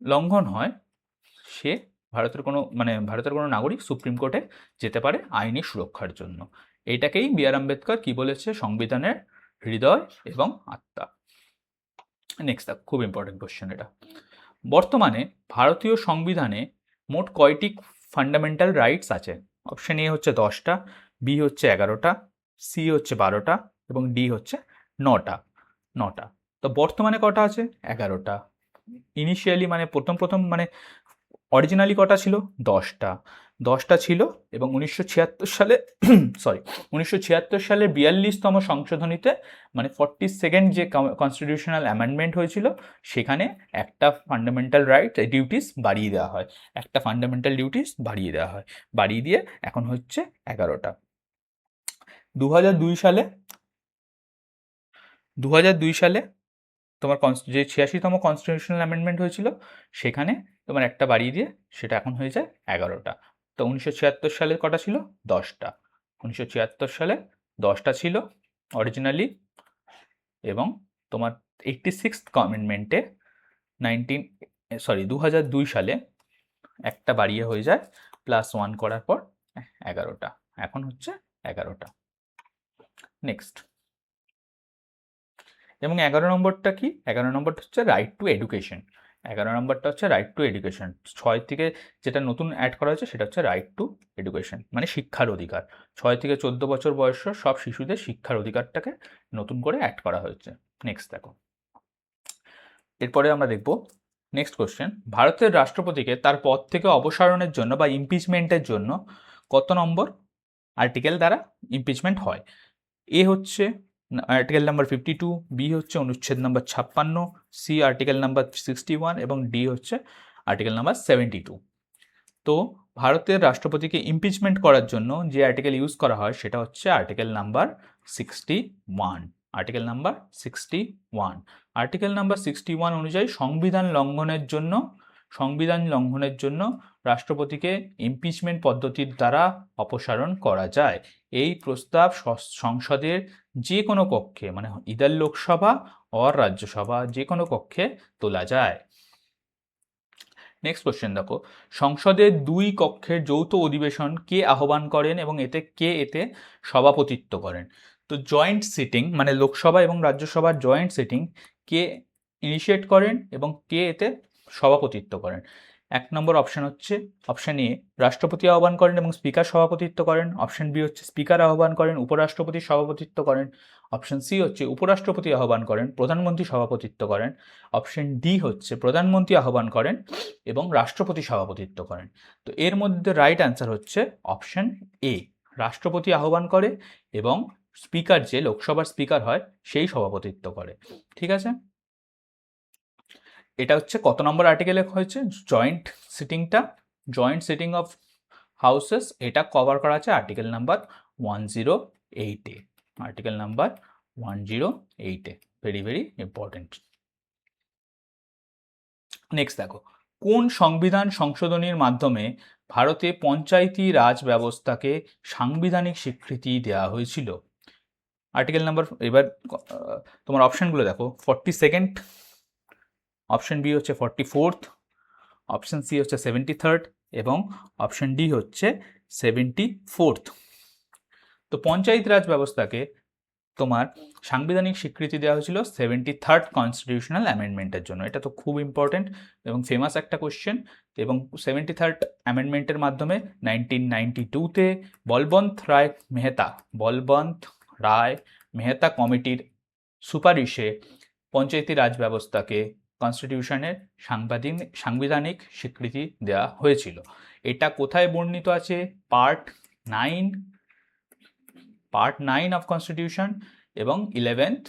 লঙ্ঘন হয়, সে ভারতের কোনো নাগরিক সুপ্রিম কোর্টে যেতে পারে আইনি সুরক্ষার জন্য। এইটাকেই বি.আর. আম্বেদকর কি বলেছে? সংবিধানের হৃদয় এবং আত্মা। নেক্সট খুব ইম্পর্টেন্ট কোশ্চেন এটা। বর্তমানে ভারতীয় সংবিধানে মোট কয়টি ফান্ডামেন্টাল রাইটস আছে? অপশন এ হচ্ছে 10টা, বি হচ্ছে 11টা, সি হচ্ছে 12টা এবং ডি হচ্ছে 9টা। 9টা। তো বর্তমানে কটা আছে? 11টা। ইনিশিয়ালি মানে প্রথম মানে অরিজিনালি কটা ছিল? 10টা ছিল এবং 1976 সালে সরি 1976 সালে 42তম সংশোধনীতে মানে 42nd যে কনস্টিটিউশনাল অ্যামেন্ডমেন্ট হয়েছিল সেখানে একটা ফান্ডামেন্টাল রাইট ডিউটিস বাড়িয়ে দেওয়া হয়, একটা ফান্ডামেন্টাল ডিউটিস বাড়িয়ে দেওয়া হয়, বাড়িয়ে দিয়ে এখন হচ্ছে 11টা। 2002 সালে 2002 সালে তোমার যে 86তম কনস্টিটিউশনাল অ্যামেন্ডমেন্ট হয়েছিল সেখানে তোমার একটা বাড়িয়ে দিয়ে সেটা এখন হয়ে যায় 11টা। তো 1976 সালে কটা ছিল? 10টা। 1976 সালে 10টা ছিল অরিজিনালি, এবং তোমার 86th অ্যামেন্ডমেন্টে 2002 সালে একটা বাড়িয়ে হয়ে যায় +1 করার পর 11টা। এখন হচ্ছে 11টা। নেক্সট, এবং 11 নম্বরটা কি? 11 নম্বরটা হচ্ছে রাইট টু এডুকেশন। 11 নম্বরটা হচ্ছে রাইট টু এডুকেশন। 6 থেকে যেটা নতুন অ্যাড করা হয়েছে সেটা হচ্ছে রাইট টু এডুকেশন, মানে শিক্ষার অধিকার। 6 থেকে 14 বছর বয়স সব শিশুদের শিক্ষার অধিকারটাকে নতুন করে অ্যাড করা হয়েছে। নেক্সট দেখো, এরপরে আমরা দেখব নেক্সট কোশ্চেন, ভারতের রাষ্ট্রপতিকে তার পদ থেকে অপসারণের জন্য বা ইমপিচমেন্টের জন্য কত নম্বর আর্টিকেল দ্বারা ইমপিচমেন্ট হয়? এ হচ্ছে আর্টিকেল নাম্বার 52, বি হচ্ছে অনুচ্ছেদ নাম্বার 56, সি আর্টিকেল নাম্বার 61 এবং ডি হচ্ছে আর্টিকেল নাম্বার 72। তো ভারতের রাষ্ট্রপতিকে ইমপিচমেন্ট করার জন্য যে আর্টিকেল ইউজ করা হয় সেটা হচ্ছে article number 61। Article number 61। Article number 61 অনুযায়ী সংবিধান লঙ্ঘনের জন্য রাষ্ট্রপতিকে ইমপিচমেন্ট পদ্ধতির দ্বারা অপসারণ করা যায়। এই প্রস্তাব সংসদের যে কোনো কক্ষে, মানে ইদার লোকসভা অর রাজ্যসভা, যে কোনো কক্ষে তোলা যায়। নেক্সট কোশ্চেন দেখো, সংসদের 2 কক্ষের যৌথ অধিবেশন কে আহ্বান করেন এবং কে এতে সভাপতিত্ব করেন? তো জয়েন্ট সিটিং মানে লোকসভা এবং রাজ্যসভার জয়েন্ট সিটিং কে ইনিশিয়েট করেন এবং কে এতে সভাপতিত্ব করেন? 1 নম্বর অপশন হচ্ছে অপশন এ, রাষ্ট্রপতি আহ্বান করেন এবং স্পিকার সভাপতিত্ব করেন। অপশন বি হচ্ছে স্পিকার আহ্বান করেন, উপরাষ্ট্রপতি সভাপতিত্ব করেন। অপশন সি হচ্ছে উপরাষ্ট্রপতি আহ্বান করেন, প্রধানমন্ত্রী সভাপতিত্ব করেন। অপশন ডি হচ্ছে প্রধানমন্ত্রী আহ্বান করেন এবং রাষ্ট্রপতি সভাপতিত্ব করেন। তো এর মধ্যে রাইট অ্যান্সার হচ্ছে অপশন এ, রাষ্ট্রপতি আহ্বান করে এবং স্পিকার, যে লোকসভার স্পিকার হয়, সেই সভাপতিত্ব করে। ঠিক আছে, এটা হচ্ছে কত নম্বর আর্টিকেলে হয়েছে? জয়েন্ট সিটিং অফ হাউসেস, এটা কভার করা আছে আর্টিকেল নাম্বার 108-এ। আর্টিকেল নাম্বার 108-এ, ভেরি ভেরি ইম্পর্টেন্ট। নেক্সট দেখো, কোন সংবিধান সংশোধনীর মাধ্যমে ভারতে পঞ্চায়েতি রাজ ব্যবস্থাকে সাংবিধানিক স্বীকৃতি দেওয়া হয়েছিল? আর্টিকেল নাম্বার, এবার তোমার অপশনগুলো দেখো, 42nd, অপশন বি হচ্ছে 44th, অপশন সি হচ্ছে 73rd এবং অপশন ডি হচ্ছে 74th। তো পঞ্চায়েত রাজ ব্যবস্থাকে তোমার সাংবিধানিক স্বীকৃতি দেওয়া হয়েছিল 73rd কনস্টিটিউশনাল অ্যামেন্ডমেন্টের জন্য। এটা তো খুব ইম্পর্টেন্ট এবং ফেমাস একটা কোশ্চেন। এবং 73rd অ্যামেন্ডমেন্টের মাধ্যমে 1992-তে বলবন্ত রায় মেহতা কমিটির সুপারিশে পঞ্চায়েতি রাজ ব্যবস্থাকে কনস্টিটিউশনের সাংবিধানিক স্বীকৃতি দেওয়া হয়েছিল। এটা কোথায় বর্ণিত আছে? পার্ট 9 অফ কনস্টিটিউশন এবং 11th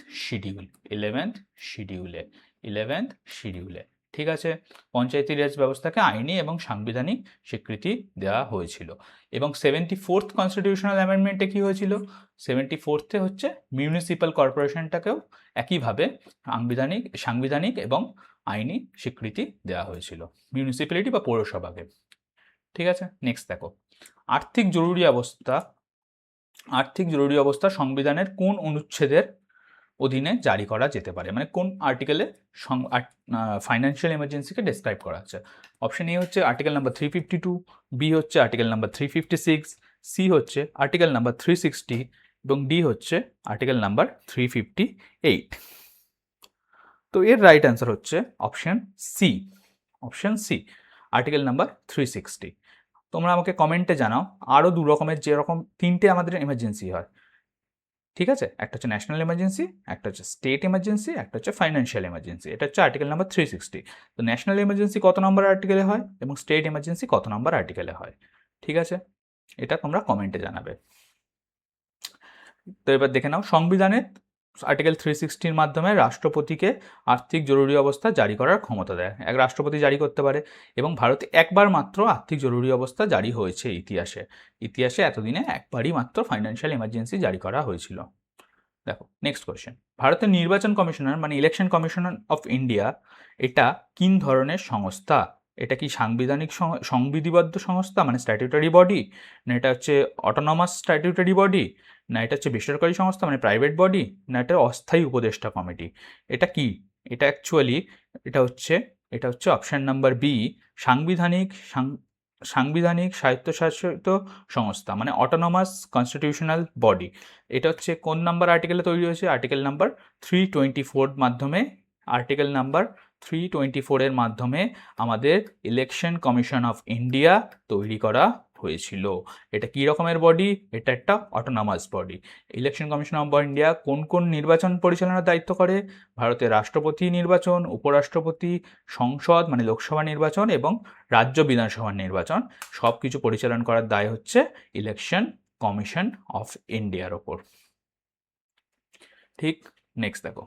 শিডিউলে। ঠিক আছে, পঞ্চায়েতি রাজ ব্যবস্থাকে আইনি এবং সাংবিধানিক স্বীকৃতি দেওয়া হয়েছিল। এবং 74th কনস্টিটিউশনাল অ্যামেন্ডমেন্টে কি হয়েছিল? 74th-এ হচ্ছে মিউনিসিপ্যাল কর্পোরেশনটাকেও একইভাবে সাংবিধানিক এবং আইনি স্বীকৃতি দেওয়া হয়েছিল, মিউনিসিপ্যালিটি বা পৌরসভাকে। ঠিক আছে, নেক্সট দেখো, আর্থিক জরুরি অবস্থা সংবিধানের কোন অনুচ্ছেদের অধীনে জারি করা যেতে পারে, মানে কোন আর্টিকেলে ফাইন্যান্সিয়াল এমার্জেন্সিকে ডেসক্রাইব করা আছে? অপশন এ হচ্ছে আর্টিকেল নাম্বার 352, বি হচ্ছে আর্টিকেল নাম্বার 356, সি হচ্ছে আর্টিকেল নাম্বার 360 এবং ডি হচ্ছে আর্টিকেল নাম্বার 358। তো এর রাইট অ্যান্সার হচ্ছে অপশন সি, আর্টিকেল নাম্বার 360। তোমরা আমাকে কমেন্টে জানাও আরও 2 রকমের, যেরকম 3টে আমাদের এমার্জেন্সি হয়, ঠিক আছে, একটা হচ্ছে ন্যাশনাল এমার্জেন্সি, একটা হচ্ছে স্টেট এমার্জেন্সি, একটা হচ্ছে ফাইন্যান্সিয়াল এমার্জেন্সি। এটা হচ্ছে আর্টিকেল নাম্বার 360। তো ন্যাশনাল এমার্জেন্সি কত নম্বর আর্টিকেলে হয় এবং স্টেট এমার্জেন্সি কত নম্বর আর্টিকেলে হয়, ঠিক আছে, এটা তোমরা কমেন্টে জানাবে। তো এবার দেখে নাও, সংবিধানের আর্টিকেল 360-র মাধ্যমে রাষ্ট্রপতিকে আর্থিক জরুরি অবস্থা জারি করার ক্ষমতা দেয়। এক রাষ্ট্রপতি জারি করতে পারে এবং ভারতে একবার মাত্র আর্থিক জরুরি অবস্থা জারি হয়েছে ইতিহাসে এতদিনে একবারই মাত্র ফাইন্যান্সিয়াল এমার্জেন্সি জারি করা হয়েছিল। দেখো নেক্সট কোয়েশ্চেন, ভারতের নির্বাচন কমিশনার মানে ইলেকশন কমিশনার অফ ইন্ডিয়া এটা কিন ধরনের সংস্থা? এটা কি সাংবিধানিক সংবিধিবদ্ধ সংস্থা মানে স্ট্যাটিউটারি বডি, না এটা হচ্ছে অটোনমাস স্ট্যাটিউটারি বডি, না এটা হচ্ছে বেসরকারি সংস্থা মানে প্রাইভেট বডি, না এটা অস্থায়ী উপদেষ্টা কমিটি? এটা কি? এটা অ্যাকচুয়ালি এটা হচ্ছে অপশন নাম্বার বি, সাংবিধানিক স্বায়ত্তশাসিত সংস্থা মানে অটোনমাস কনস্টিটিউশনাল বডি। এটা হচ্ছে কোন নাম্বার আর্টিকেলে তৈরি হয়েছে? আর্টিকেল নাম্বার 324 মাধ্যমে, আর্টিকেল নাম্বার 324-এর মাধ্যমে আমাদের ইলেকশন কমিশন অফ ইন্ডিয়া তৈরি করা হয়েছিল। এটা কি রকমের বডি? এটা একটা autonomous body. Election commission of India কোন কোন নির্বাচন পরিচালনার দায়িত্ব করে? ভারতের রাষ্ট্রপতি নির্বাচন, উপরাষ্ট্রপতি, সংসদ মানে লোকসভা নির্বাচন এবং রাজ্য বিধানসভার নির্বাচন সব কিছু পরিচালনা করার দায় হচ্ছে ইলেকশন কমিশন অফ ইন্ডিয়ার ওপর। ঠিক, নেক্সট দেখো,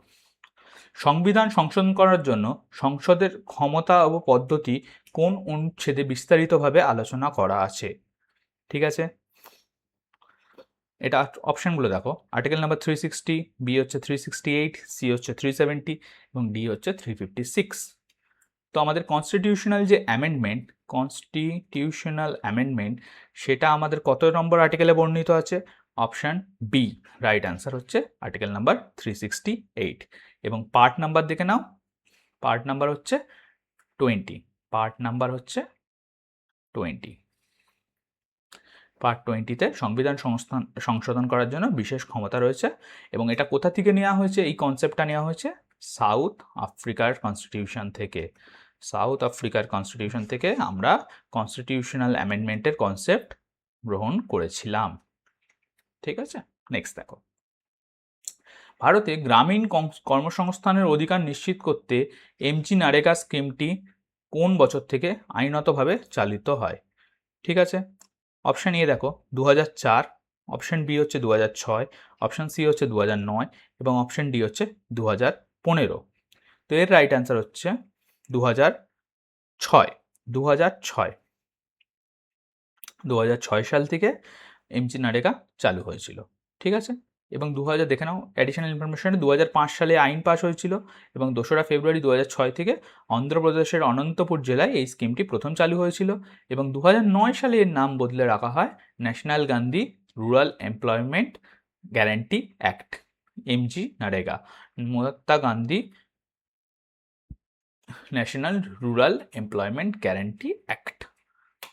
সংবিধান সংশোধন করার জন্য সংসদের ক্ষমতা ও পদ্ধতি কোন অনুচ্ছেদে বিস্তারিতভাবে আলোচনা করা আছে? ঠিক আছে, এটা অপশানগুলো দেখো, আর্টিকেল নাম্বার 360, বি হচ্ছে 368, সি হচ্ছে 370 এবং ডি হচ্ছে 356। তো আমাদের কনস্টিটিউশনাল অ্যামেন্ডমেন্ট সেটা আমাদের কত নম্বর আর্টিকেলে বর্ণিত আছে? অপশান বি রাইট অ্যান্সার হচ্ছে আর্টিকেল নাম্বার 368। এবং পার্ট নাম্বার দেখে নাও, পার্ট নাম্বার হচ্ছে 20, পার্ট নাম্বার হচ্ছে 20। পার্ট 20-তে সংবিধান সংশোধন করার জন্য বিশেষ ক্ষমতা রয়েছে এবং এটা কোথা থেকে নেওয়া হয়েছে? এই কনসেপ্টটা নেওয়া হয়েছে সাউথ আফ্রিকার কনস্টিটিউশন থেকে। সাউথ আফ্রিকার কনস্টিটিউশন থেকে আমরা কনস্টিটিউশনাল অ্যামেন্ডমেন্টের কনসেপ্ট গ্রহণ করেছিলাম। ঠিক আছে, নেক্সট দেখো, ভারতে গ্রামীণ কর্মসংস্থানের অধিকার নিশ্চিত করতে এমজি নারেগা স্কিমটি কোন বছর থেকে আইনতভাবে চালিত হয়? ঠিক আছে, অপশান এ দেখো 2004, অপশান বি হচ্ছে 2006, অপশান সি হচ্ছে 2009 এবং অপশান ডি হচ্ছে 2015। তো এর রাইট অ্যান্সার হচ্ছে 2006। 2006 সাল থেকে এমজি নারেগা চালু হয়েছিল। ঠিক আছে, এবং 2000 দেখে নাও অ্যাডিশনাল ইনফরমেশনে 2005 সালে আইন পাস হয়েছিল এবং 2রা ফেব্রুয়ারি 2006 থেকে অন্ধ্রপ্রদেশের অনন্তপুর জেলায় এই স্কিমটি প্রথম চালু হয়েছিল এবং 2009 সালে এর নাম বদলে রাখা হয় national Gandhi rural employment guarantee act, MG NREGA, Mahatma Gandhi national rural employment guarantee act.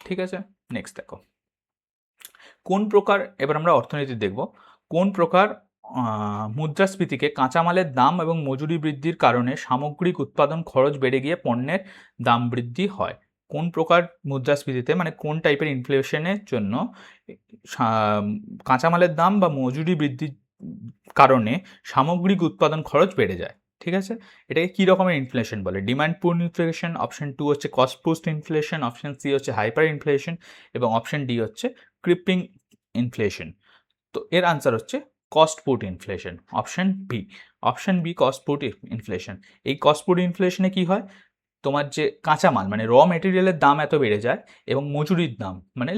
ঠিক আছে, নেক্সট দেখো, কোন প্রকার, এবার আমরা অর্থনীতি দেখব, কোন প্রকার মুদ্রাস্ফীতিকে কাঁচামালের দাম এবং মজুরি বৃদ্ধির কারণে সামগ্রিক উৎপাদন খরচ বেড়ে গিয়ে পণ্যের দাম বৃদ্ধি হয়? কোন প্রকার মুদ্রাস্ফীতিতে মানে কোন টাইপের ইনফ্লেশনের জন্য কাঁচামালের দাম বা মজুরি বৃদ্ধির কারণে সামগ্রিক উৎপাদন খরচ বেড়ে যায়? ঠিক আছে, এটাকে কী রকমের ইনফ্লেশন বলে? ডিমান্ড পুল ইনফ্লেশন, অপশন 2 হচ্ছে cost push inflation, option C হচ্ছে হাইপার ইনফ্লেশন এবং অপশন ডি হচ্ছে ক্রিপিং ইনফ্লেশন। তো এর আনসার হচ্ছে cost push inflation, option B cost push inflation. এই কস্ট পুট ইনফ্লেশনে কি হয়, তোমার যে কাঁচামাল মানে র মেটেরিয়ালের দাম এত বেড়ে যায় এবং মজুরির দাম মানে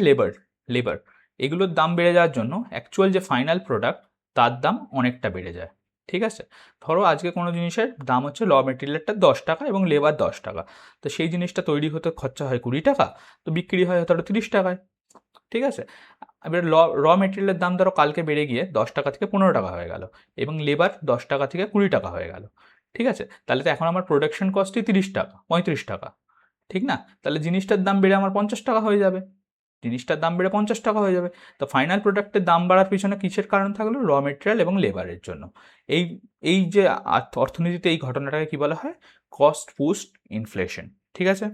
লেবার এগুলোর দাম বেড়ে যাওয়ার জন্য অ্যাকচুয়াল যে ফাইনাল প্রোডাক্ট তার দাম অনেকটা বেড়ে যায়। ঠিক আছে, ধরো আজকে কোনো জিনিসের দাম হচ্ছে র মেটেরিয়ালটা 10 টাকা এবং লেবার 10 টাকা, তো সেই জিনিসটা তৈরি হতে খরচা হয় 20 টাকা, তো বিক্রি হয় ধরো 30 টাকায়। ঠিক আছে, এবার র মেটেরিয়ালের দাম ধরো কালকে বেড়ে গিয়ে 10 টাকা থেকে 15 টাকা হয়ে গেল এবং লেবার 10 টাকা থেকে 20 টাকা হয়ে গেল। ঠিক আছে, তাহলে তো এখন আমার প্রোডাকশন কস্টই 30 টাকা 35 টাকা, ঠিক না? তাহলে জিনিসটার দাম বেড়ে আমার 50 টাকা হয়ে যাবে, জিনিসটার দাম বেড়ে 50 টাকা হয়ে যাবে। তো ফাইনাল প্রোডাক্টের দাম বাড়ার পিছনে কিসের কারণ থাকলো? র মেটেরিয়াল এবং লেবারের জন্য। এই এই যে অর্থনীতিতে এই ঘটনাটাকে কি বলা হয়? Cost push inflation. ঠিক আছে,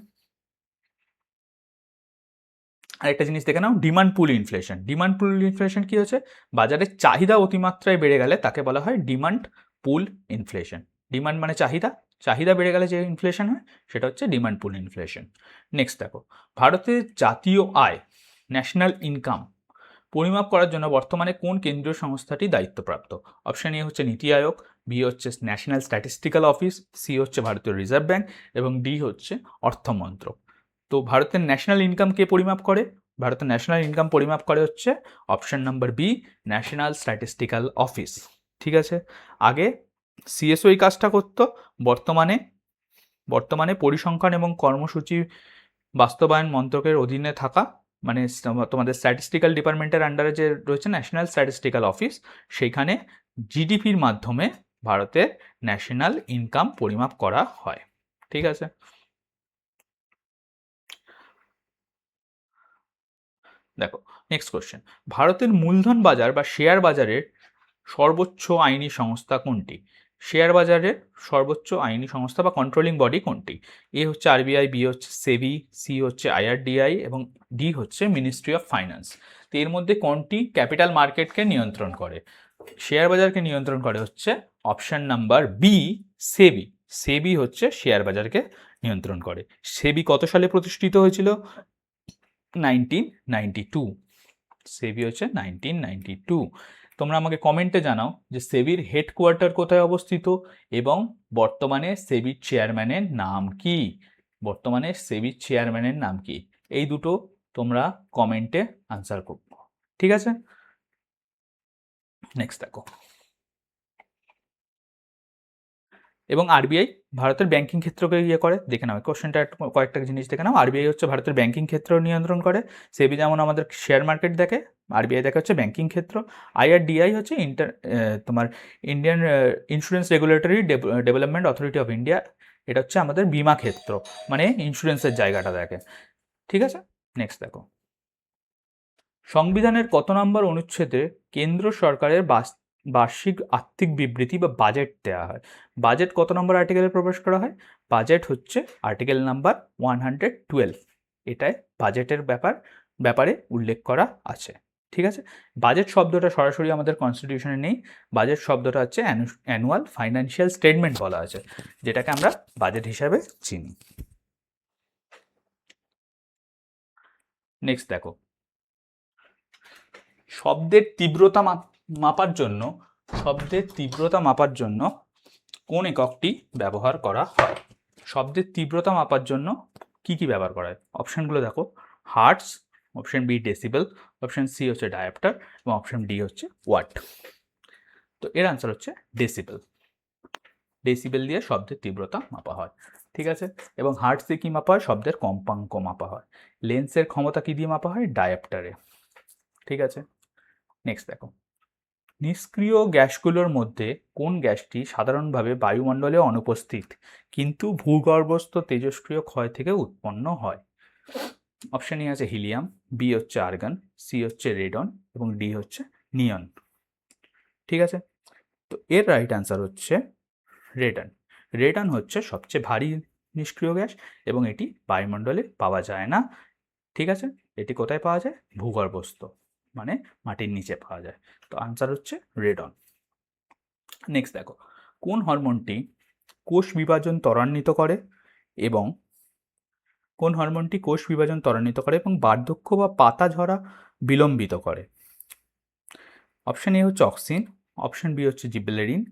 আরেকটা জিনিস দেখে নাও, ডিমান্ড পুল ইনফ্লেশন। ডিমান্ড পুল ইনফ্লেশন কি হচ্ছে? বাজারে চাহিদা অতিমাত্রায় বেড়ে গেলে তাকে বলা হয় ডিমান্ড পুল ইনফ্লেশন। ডিমান্ড মানে চাহিদা, চাহিদা বেড়ে গেলে যে ইনফ্লেশন হয় সেটা হচ্ছে ডিমান্ড পুল ইনফ্লেশন। নেক্সট দেখো, ভারতের জাতীয় আয়, ন্যাশনাল ইনকাম পরিমাপ করার জন্য বর্তমানে কোন কেন্দ্রীয় সংস্থাটি দায়িত্বপ্রাপ্ত? অপশন এ হচ্ছে নীতি আয়োগ, বি হচ্ছে ন্যাশনাল স্ট্যাটিস্টিক্যাল অফিস, সি হচ্ছে ভারতীয় রিজার্ভ ব্যাংক এবং ডি হচ্ছে অর্থমন্ত্রক। তো ভারতের ন্যাশনাল ইনকাম কে পরিমাপ করে? ভারতের ন্যাশনাল ইনকাম পরিমাপ করে হচ্ছে option number B, national statistical office. ঠিক আছে, আগে সিএসও এই কাজটা করতো, বর্তমানে পরিসংখ্যান এবং কর্মসূচি বাস্তবায়ন মন্ত্রকের অধীনে থাকা, মানে তোমাদের স্ট্যাটিস্টিক্যাল ডিপার্টমেন্টের আন্ডারে যে রয়েছে ন্যাশনাল স্ট্যাটিস্টিক্যাল অফিস, সেইখানে জিডিপির মাধ্যমে ভারতের ন্যাশনাল ইনকাম পরিমাপ করা হয়। ঠিক আছে, দেখো নেক্সট কোশ্চেন, ভারতের মূলধন বাজার বা শেয়ার বাজারের সর্বোচ্চ আইনি সংস্থা কোনটি? শেয়ার বাজারের সর্বোচ্চ আইনি সংস্থা বা কন্ট্রোলিং বডি কোনটি? এ হচ্ছে আরবিআই, বি হচ্ছে সেবি, সি হচ্ছে আইআরডিআই এবং ডি হচ্ছে মিনিস্ট্রি অফ ফাইন্যান্স। তো এর মধ্যে কোনটি ক্যাপিটাল মার্কেটকে নিয়ন্ত্রণ করে? শেয়ার বাজারকে নিয়ন্ত্রণ করে হচ্ছে অপশন নাম্বার বি, সেবি। সেবি হচ্ছে শেয়ার বাজারকে নিয়ন্ত্রণ করে। সেবি কত সালে প্রতিষ্ঠিত হয়েছিল? 1992। সেবি হচ্ছে 1992। তোমরা আমাকে কমেন্টে জানাও যে সেবির হেডকোয়ার্টার কোথায় অবস্থিত এবং বর্তমানে সেবির চেয়ারম্যানের নাম কি? বর্তমানে সেবির চেয়ারম্যানের নাম কি? এই দুটো তোমরা কমেন্টে আনসার করো। ঠিক আছে, নেক্সট দেখো, এবং আরবিআই ভারতের ব্যাংকিং ক্ষেত্রকে ইয়ে করে, দেখে নাও কোশ্চেনটা কয়েকটা জিনিস দেখে নাও। আরবিআই হচ্ছে ভারতের ব্যাংকিং ক্ষেত্র নিয়ন্ত্রণ করে। সেবি যেমন আমাদের শেয়ার মার্কেট দেখে, আরবিআই দেখে হচ্ছে ব্যাংকিং ক্ষেত্র। আইআরডিআই হচ্ছে তোমার Indian insurance regulatory development authority of India, এটা হচ্ছে আমাদের বিমা ক্ষেত্র, মানে ইন্স্যুরেন্সের জায়গাটা দেখে। ঠিক আছে, নেক্সট দেখো, সংবিধানের কত নম্বর অনুচ্ছেদে কেন্দ্র সরকারের বার্ষিক আর্থিক বিবৃতি বা বাজেট দেওয়া হয়? বাজেট কত নম্বর আর্টিকেলে প্রবেশ করা হয়? বাজেট হচ্ছে আর্টিকেল নাম্বার 112, এটায় বাজেটের ব্যাপারে উল্লেখ করা আছে। ঠিক আছে, বাজেট শব্দটা সরাসরি আমাদের কনস্টিটিউশনে নেই। বাজেট শব্দটা হচ্ছে অ্যানুয়াল ফাইন্যান্সিয়াল স্টেটমেন্ট বলা আছে, যেটাকে আমরা বাজেট হিসাবে চিনি। নেক্সট দেখো, শব্দের তীব্রতা মাপার জন্য কোন এককটি ব্যবহার করা হয়? শব্দের তীব্রতা মাপার জন্য কি কি ব্যবহার করা হয়? অপশনগুলো দেখো, hertz, option B decibel, option C হচ্ছে ডায়োপ্টার এবং অপশন ডি হচ্ছে ওয়াট। তো এর আনসার হচ্ছে ডেসিবেল। ডেসিবেল দিয়ে শব্দের তীব্রতা মাপা হয়। ঠিক আছে, এবং হার্টস দিয়ে কি মাপা হয়? শব্দের কম্পাঙ্ক মাপা হয়। লেন্সের ক্ষমতা কি দিয়ে মাপা হয়? ডায়োপ্টারে। ঠিক আছে, নেক্সট দেখো, নিষ্ক্রিয় গ্যাসগুলোর মধ্যে কোন গ্যাসটি সাধারণভাবে বায়ুমণ্ডলে অনুপস্থিত কিন্তু ভূগর্ভস্থ তেজস্ক্রিয় ক্ষয় থেকে উৎপন্ন হয়? অপশন এ আছে হিলিয়াম, বি হচ্ছে আর্গন, সি হচ্ছে রেডন এবং ডি হচ্ছে নিয়ন। ঠিক আছে, তো এর রাইট অ্যান্সার হচ্ছে রেডন। রেডন হচ্ছে সবচেয়ে ভারী নিষ্ক্রিয় গ্যাস এবং এটি বায়ুমণ্ডলে পাওয়া যায় না। ঠিক আছে, এটি কোথায় পাওয়া যায়? ভূগর্ভস্থ, মানে মাটির নিচে পাওয়া যায়। তো আনসার হচ্ছে রেডন। নেক্সট দেখো, কোন হরমোনটি কোষ বিভাজন ত্বরান্বিত করে এবং বার্ধক্য বা পাতা ঝরা বিলম্বিত করে? অপশন এ হচ্ছে অক্সিন, অপশন বি হচ্ছে জিবেরেলিন,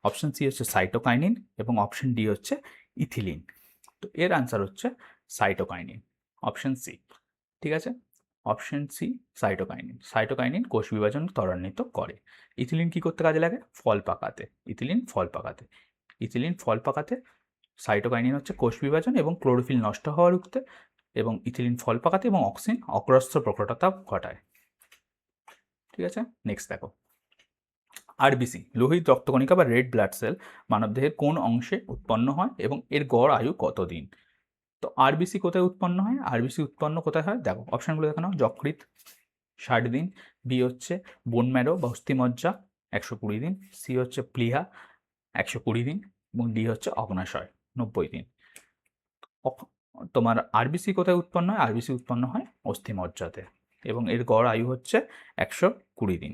অপশন সি হচ্ছে সাইটোকাইনিন এবং অপশন ডি হচ্ছে ইথিলিন। তো এর আনসার হচ্ছে সাইটোকাইনিন, অপশন সি। ঠিক আছে, অপশন সি সাইটোকাইনিন। সাইটোকাইনিন কোষ বিভাজন ত্বরান্বিত করে। ইথিলিন কি করতে কাজে লাগে? ফল পাকাতে। ইথিলিন ফল পাকাতে, সাইটোকাইনিন হচ্ছে কোষ বিভাজন এবং ক্লোরোফিল নষ্ট হওয়া রুখতে, এবং ইথিলিন ফল পাকাতে এবং অক্সিন অগ্রস্ত প্রকটতা ঘটায়। ঠিক আছে, নেক্সট দেখো, আরবিসি লোহিত রক্তকণিকা বা রেড ব্লাড সেল মানবদেহের কোন অংশে উৎপন্ন হয় এবং এর গড় আয়ু কতদিন? তো আরবিসি কোথায় উৎপন্ন হয়? আরবিসি উৎপন্ন কোথায় হয় দেখো, অপশনগুলো দেখো নাও, যকৃৎ 60 দিন, বি হচ্ছে বোন ম্যারো বা অস্থিমজ্জা 120 দিন, সি হচ্ছে প্লিহা 120 দিন এবং ডি হচ্ছে অগ্নাশয় 90 দিন। তোমার আরবিসি কোথায় উৎপন্ন হয়? আরবিসি উৎপন্ন হয় অস্থিমজ্জাতে, এবং এর গড় আয়ু হচ্ছে 120 দিন।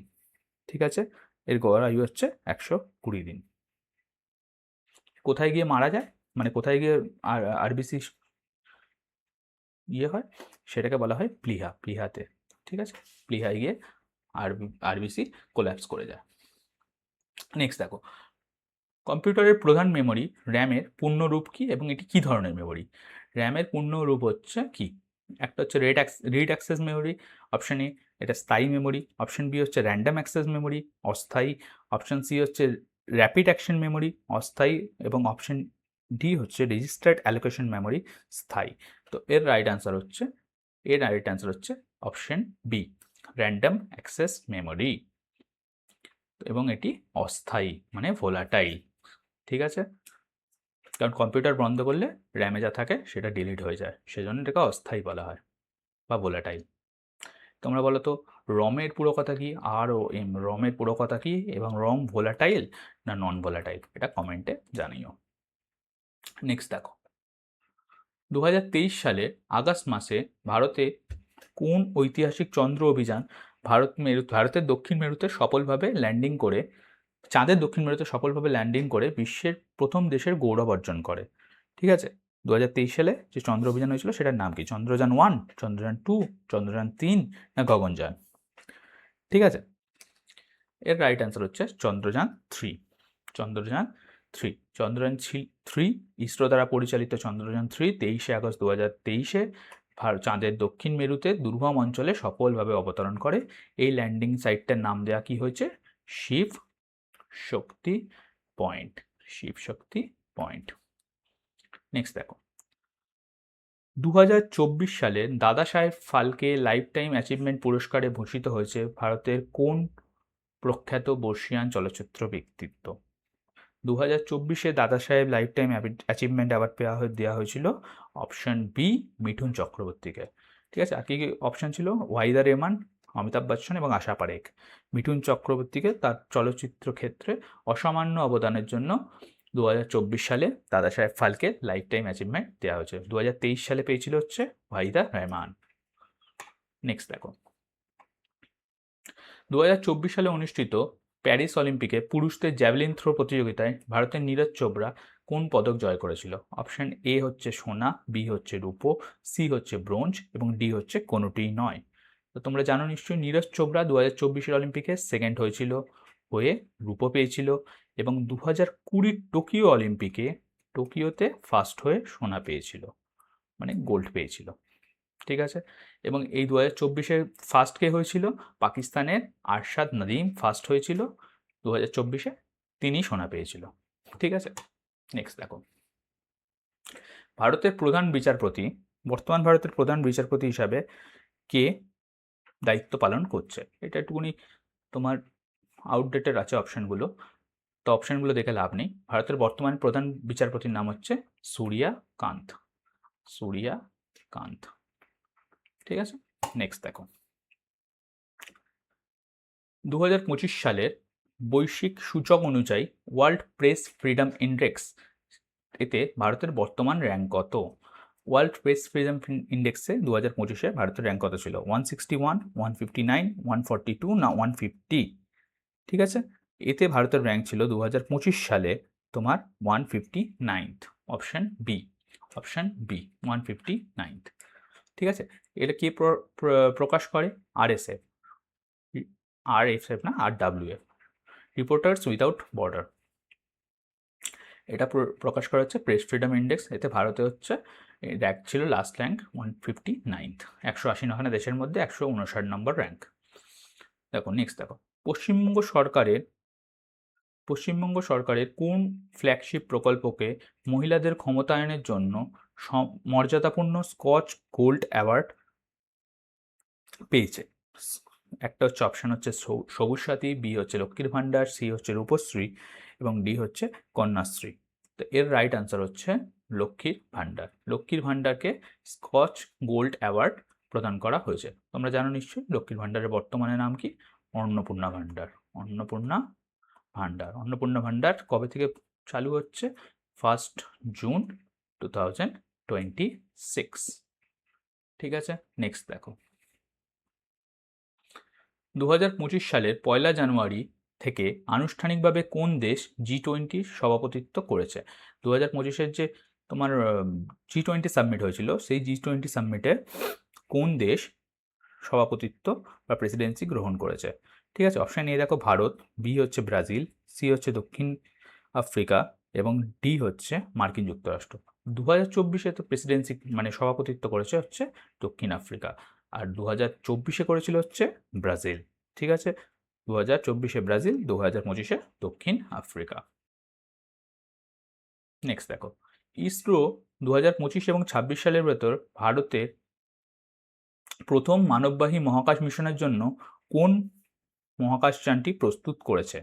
ঠিক আছে, এর গড় আয়ু হচ্ছে 120 দিন। কোথায় গিয়ে মারা যায়, মানে কোথায় গিয়ে আরবিসি ইয়ে হয়, সেটাকে বলা হয় প্লিহা, প্লিহাতে। ঠিক আছে, প্লিহায় গিয়ে আরবিসি কোল্যাপস করে যায়। নেক্সট দেখো, কম্পিউটারের প্রধান মেমরি র্যামের পূর্ণরূপ কি এবং এটি কি ধরনের মেমরি? র্যামের পূর্ণরূপ হচ্ছে কি? একটা হচ্ছে read access memory, option A এটা স্থায়ী মেমরি, অপশন বি হচ্ছে র্যান্ডম অ্যাক্সেস মেমরি, অস্থায়ী, অপশন সি হচ্ছে র্যাপিড অ্যাকশন মেমরি, অস্থায়ী, এবং অপশন ডি হচ্ছে রেজিস্টার্ড অ্যালোকেশন মেমরি, স্থায়ী। তো এর রাইট অ্যান্সার হচ্ছে option B, random access memory, এবং এটি অস্থায়ী মানে ভোলাটাইল। ঠিক আছে, কারণ কম্পিউটার বন্ধ করলে র্যামে যা থাকে সেটা ডিলিট হয়ে যায়, সেজন্য এটাকে অস্থায়ী বলা হয় বা ভোলাটাইল। তোমরা বলো তো রমের পুরো কথা কি, আর ও এম, রমের পুরো কথা কি, এবং রম ভোলাটাইল না নন ভোলাটাইল, এটা কমেন্টে জানিও। নেক্সট দেখো, 2023 সালে আগস্ট মাসে ভারতে কোন ঐতিহাসিক চন্দ্র অভিযান ভারতের দক্ষিণ মেরুতে সফলভাবে ল্যান্ডিং করে, চাঁদের দক্ষিণ মেরুতে সফলভাবে ল্যান্ডিং করে বিশ্বের প্রথম দেশের গৌরব অর্জন করে? ঠিক আছে, 2023 সালে যে চন্দ্র অভিযান হয়েছিল সেটার নাম কি? চন্দ্রযান 1, চন্দ্রযান 2, চন্দ্রযান 3 না গগনযান? ঠিক আছে, এর রাইট অ্যান্সার হচ্ছে চন্দ্রযান 3, চন্দ্রযান 3। চন্দ্রযান 3 ইসরো দ্বারা পরিচালিত চন্দ্রযান 3 23 আগস্ট 2023-এ চাঁদের দক্ষিণ মেরুতে দুর্গম অঞ্চলে সফলভাবে অবতরণ করে। এই ল্যান্ডিং সাইটটার নাম দেওয়া কি হয়েছে? শিব শক্তি পয়েন্ট, শিব শক্তি পয়েন্ট। নেক্সট দেখো, 2024 সালে দাদা সাহেব ফালকে লাইফ টাইম অ্যাচিভমেন্ট পুরস্কারে ভূষিত হয়েছে ভারতের কোন প্রখ্যাত বর্ষিয়ান চলচ্চিত্র ব্যক্তিত্ব? 2024-এ দাদা সাহেব লাইফ টাইম অ্যাচিভমেন্ট অ্যাওয়ার্ড দেওয়া হয়েছিল অপশন বি, মিঠুন চক্রবর্তীকে। ঠিক আছে, আর কি কি অপশন ছিল? ওয়াহিদা রেহমান, অমিতাভ বচ্চন এবং আশা পারেখ। মিঠুন চক্রবর্তীকে তার চলচ্চিত্র ক্ষেত্রে অসামান্য অবদানের জন্য 2024 সালে দাদা সাহেব ফালকে লাইফ টাইম অ্যাচিভমেন্ট দেওয়া হয়েছে। 2023 সালে পেয়েছিল হচ্ছে ওয়াহিদা রেহমান। নেক্সট দেখো, 2024 সালে অনুষ্ঠিত প্যারিস অলিম্পিকে পুরুষদের জ্যাভলিন থ্রো প্রতিযোগিতায় ভারতের নীরজ চোপড়া কোন পদক জয় করেছিল? অপশন এ হচ্ছে সোনা, বি হচ্ছে রূপো, সি হচ্ছে ব্রোঞ্জ এবং ডি হচ্ছে কোনোটিই নয়। তো তোমরা জানো নিশ্চয়ই নীরজ চোপড়া 2024 অলিম্পিকে সেকেন্ড হয়ে রূপো পেয়েছিল, এবং 2020 টোকিও অলিম্পিকে টোকিওতে ফার্স্ট হয়ে সোনা পেয়েছিল, মানে গোল্ড পেয়েছিল। ঠিক আছে, এবং এই 2024-এ ফার্স্ট কে হয়েছিল? পাকিস্তানের আরশাদ নদীম ফার্স্ট হয়েছিল 2024-এ, তিনি সোনা পেয়েছিল। ঠিক আছে, নেক্সট দেখো, বর্তমান ভারতের প্রধান বিচারপতি হিসাবে কে দায়িত্ব পালন করছে? এটা একটুখানি তোমার আউটডেটেড আছে অপশনগুলো, তো অপশনগুলো দেখে লাভ নেই। ভারতের বর্তমান প্রধান বিচারপতির নাম হচ্ছে সূর্যকান্ত, সূর্যকান্ত। ঠিক আছে, নেক্সট দেখো, 2025 সালের বৈশ্বিক সূচক অনুযায়ী ওয়ার্ল্ড প্রেস ফ্রিডম ইন্ডেক্স এতে ভারতের বর্তমান র্যাঙ্ক কত? ওয়ার্ল্ড প্রেস ফ্রিডম ইন্ডেক্সে 2025-এ ভারতের র্যাঙ্ক কত ছিল? 161, 159, 142 না 150? ঠিক আছে, এতে ভারতের র্যাঙ্ক ছিল 2025 সালে তোমার 159th, অপশন বি, 159th। ঠিক আছে, এটা কে প্রকাশ করে? আরএসএফ না RWF, রিপোর্টার্স উইদাউট বর্ডার। এটা প্রকাশ করা হচ্ছে প্রেস ফ্রিডম ইন্ডেক্স, এতে ভারতে হচ্ছে র্যাঙ্ক ছিল লাস্ট র্যাঙ্ক 159th, 189 দেশের মধ্যে 159 নম্বর র্যাঙ্ক। দেখো নেক্সট দেখো, পশ্চিমবঙ্গ সরকারের কোন ফ্ল্যাগশিপ প্রকল্পকে মহিলাদের ক্ষমতায়নের জন্য মর্যাদাপূর্ণ স্কচ গোল্ড অ্যাওয়ার্ড পেয়েছে? একটা হচ্ছে অপশন হচ্ছে সবুজ সাথী, বি হচ্ছে লক্ষ্মীর ভাণ্ডার, সি হচ্ছে রূপশ্রী এবং ডি হচ্ছে কন্যাশ্রী। তো এর রাইট আনসার হচ্ছে লক্ষ্মীর ভাণ্ডার। লক্ষ্মীর ভাণ্ডারকে স্কচ গোল্ড অ্যাওয়ার্ড প্রদান করা হয়েছে। তোমরা জানো নিশ্চয়ই লক্ষ্মীর ভাণ্ডারের বর্তমানে নাম কি? অন্নপূর্ণা ভাণ্ডার। অন্নপূর্ণা ভাণ্ডার কবে থেকে চালু হচ্ছে? 1 জুন 2023 26। ঠিক আছে, নেক্সট দেখো, 2025 সালের 1 জানুয়ারি থেকে আনুষ্ঠানিকভাবে কোন দেশ G20 সভাপতিত্ব করেছে? 2025-এর যে তোমার G20 সাবমিট হয়েছিল, সেই G20 সাবমিটে কোন দেশ সভাপতিত্ব বা প্রেসিডেন্সি গ্রহণ করেছে? ঠিক আছে, অপশান এ দেখো ভারত, বি হচ্ছে ব্রাজিল, সি হচ্ছে দক্ষিণ আফ্রিকা এবং ডি হচ্ছে মার্কিন যুক্তরাষ্ট্র। 2024-এ তো প্রেসিডেন্সি মানে সভাপতিত্ব করেছে হচ্ছে দক্ষিণ আফ্রিকা, আর 2024-এ করেছিল হচ্ছে ব্রাজিল। ঠিক আছে, 2024-এ ব্রাজিল, 2025-এ দক্ষিণ আফ্রিকা। নেক্সট দেখো, ইসরো 2025 এবং 26 সালের ভেতর ভারতের প্রথম মানববাহী মহাকাশ মিশনের জন্য কোন মহাকাশযানটি প্রস্তুত করেছে?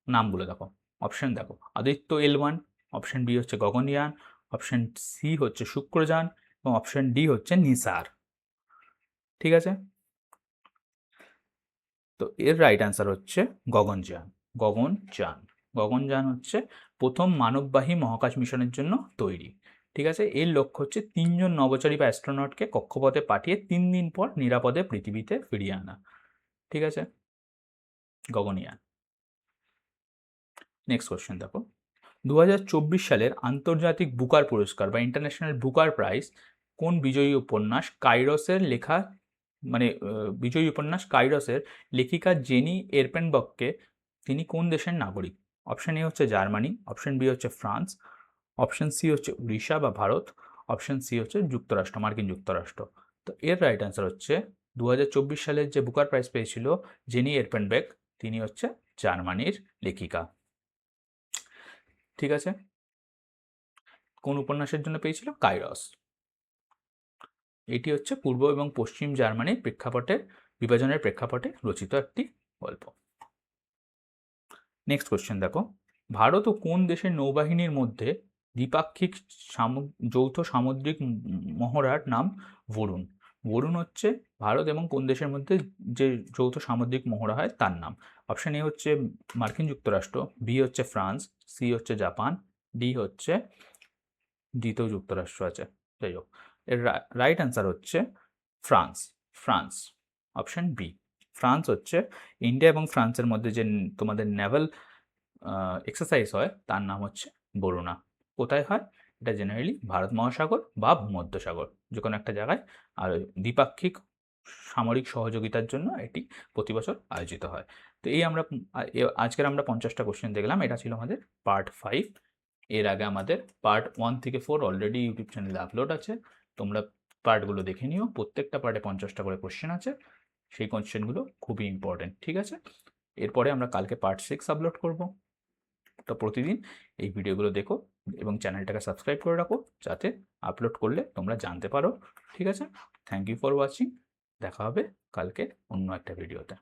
নামগুলো দেখো, অপশন দেখো, আদিত্য L1, অপশন বি হচ্ছে গগনয়ান, অপশন সি হচ্ছে শুক্রযান এবং অপশন ডি হচ্ছে নিসার। ঠিক আছে, তো এর রাইট অ্যান্সার হচ্ছে গগনযান। গগনযান হচ্ছে প্রথম মানববাহী মহাকাশ মিশনের জন্য তৈরি। ঠিক আছে, এর লক্ষ্য হচ্ছে 3 জন নভোচারী বা অ্যাস্ট্রোনটকে কক্ষপথে পাঠিয়ে 3 দিন পর নিরাপদে পৃথিবীতে ফিরিয়ে আনা। ঠিক আছে, গগনয়ান। নেক্সট কোশ্চেন দেখো, 2024 সালের আন্তর্জাতিক বুকার পুরস্কার বা ইন্টারন্যাশনাল বুকার প্রাইজ কোন বিজয়ী উপন্যাস কাইরসের লেখা মানে বিজয়ী উপন্যাস কাইরসের লেখিকা জেনি এরপেনবককে, তিনি কোন দেশের নাগরিক? অপশন এ হচ্ছে জার্মানি, অপশন বি হচ্ছে ফ্রান্স, অপশন সি হচ্ছে উড়িষ্যা বা ভারত, অপশন সি হচ্ছে যুক্তরাষ্ট্র, মার্কিন যুক্তরাষ্ট্র। তো এর রাইট অ্যান্সার হচ্ছে 2024 সালের যে বুকার প্রাইজ পেয়েছিল জেনি এরপেনবেক, তিনি হচ্ছে জার্মানির লেখিকা। ঠিক আছে, কোন উপন্যাসের জন্য পেয়েছিল? কাইরস। এটি হচ্ছে পূর্ব এবং পশ্চিম জার্মানির প্রেক্ষাপটে বিভাজনের প্রেক্ষাপটে রচিত একটি গল্প। নেক্সট কোশ্চেন দেখো, ভারত ও কোন দেশের নৌবাহিনীর মধ্যে দ্বিপাক্ষিক যৌথ সামুদ্রিক মহড়ার নাম বরুণ? বরুণ হচ্ছে ভারত এবং কোন দেশের মধ্যে যে যৌথ সামুদ্রিক মহড়া হয় তার নাম? অপশন এ হচ্ছে মার্কিন যুক্তরাষ্ট্র, বি হচ্ছে ফ্রান্স, সি হচ্ছে জাপান, ডি হচ্ছে দ্বিতীয় যুক্তরাষ্ট্র আছে। যাই হোক, এর রাইট অ্যান্সার হচ্ছে ফ্রান্স। অপশন বি, ফ্রান্স হচ্ছে ইন্ডিয়া এবং ফ্রান্সের মধ্যে যে তোমাদের নেভাল এক্সারসাইজ হয় তার নাম হচ্ছে বরুণা। কোথায় হয়? এটা জেনারেলি ভারত মহাসাগর বা ভূমধ্যসাগর যে কোনো একটা জায়গায়, আর দ্বিপাক্ষিক সামরিক সহযোগিতার জন্য এটি প্রতি বছর আয়োজিত হয়। তো এই আমরা আজকের আমরা 50টা কোশ্চেন দেখলাম, এটা ছিল আমাদের পার্ট 5। এর আগে আমাদের পার্ট 1 থেকে 4 অলরেডি ইউটিউব চ্যানেলে আপলোড আছে, তোমরা পার্টগুলো দেখে নিও। প্রত্যেকটা পার্টে 50টা করে কোশ্চেন আছে, সেই কোশ্চেনগুলো খুবই ইম্পর্টেন্ট। ঠিক আছে, এরপরে আমরা কালকে পার্ট 6 আপলোড করব। তো প্রতিদিন এই ভিডিওগুলো দেখো এবং চ্যানেলটাকে সাবস্ক্রাইব করে রাখো যাতে আপলোড করলে তোমরা জানতে পারো। ঠিক আছে, থ্যাংক ইউ ফর ওয়াচিং, দেখা হবে কালকে অন্য একটা ভিডিওতে।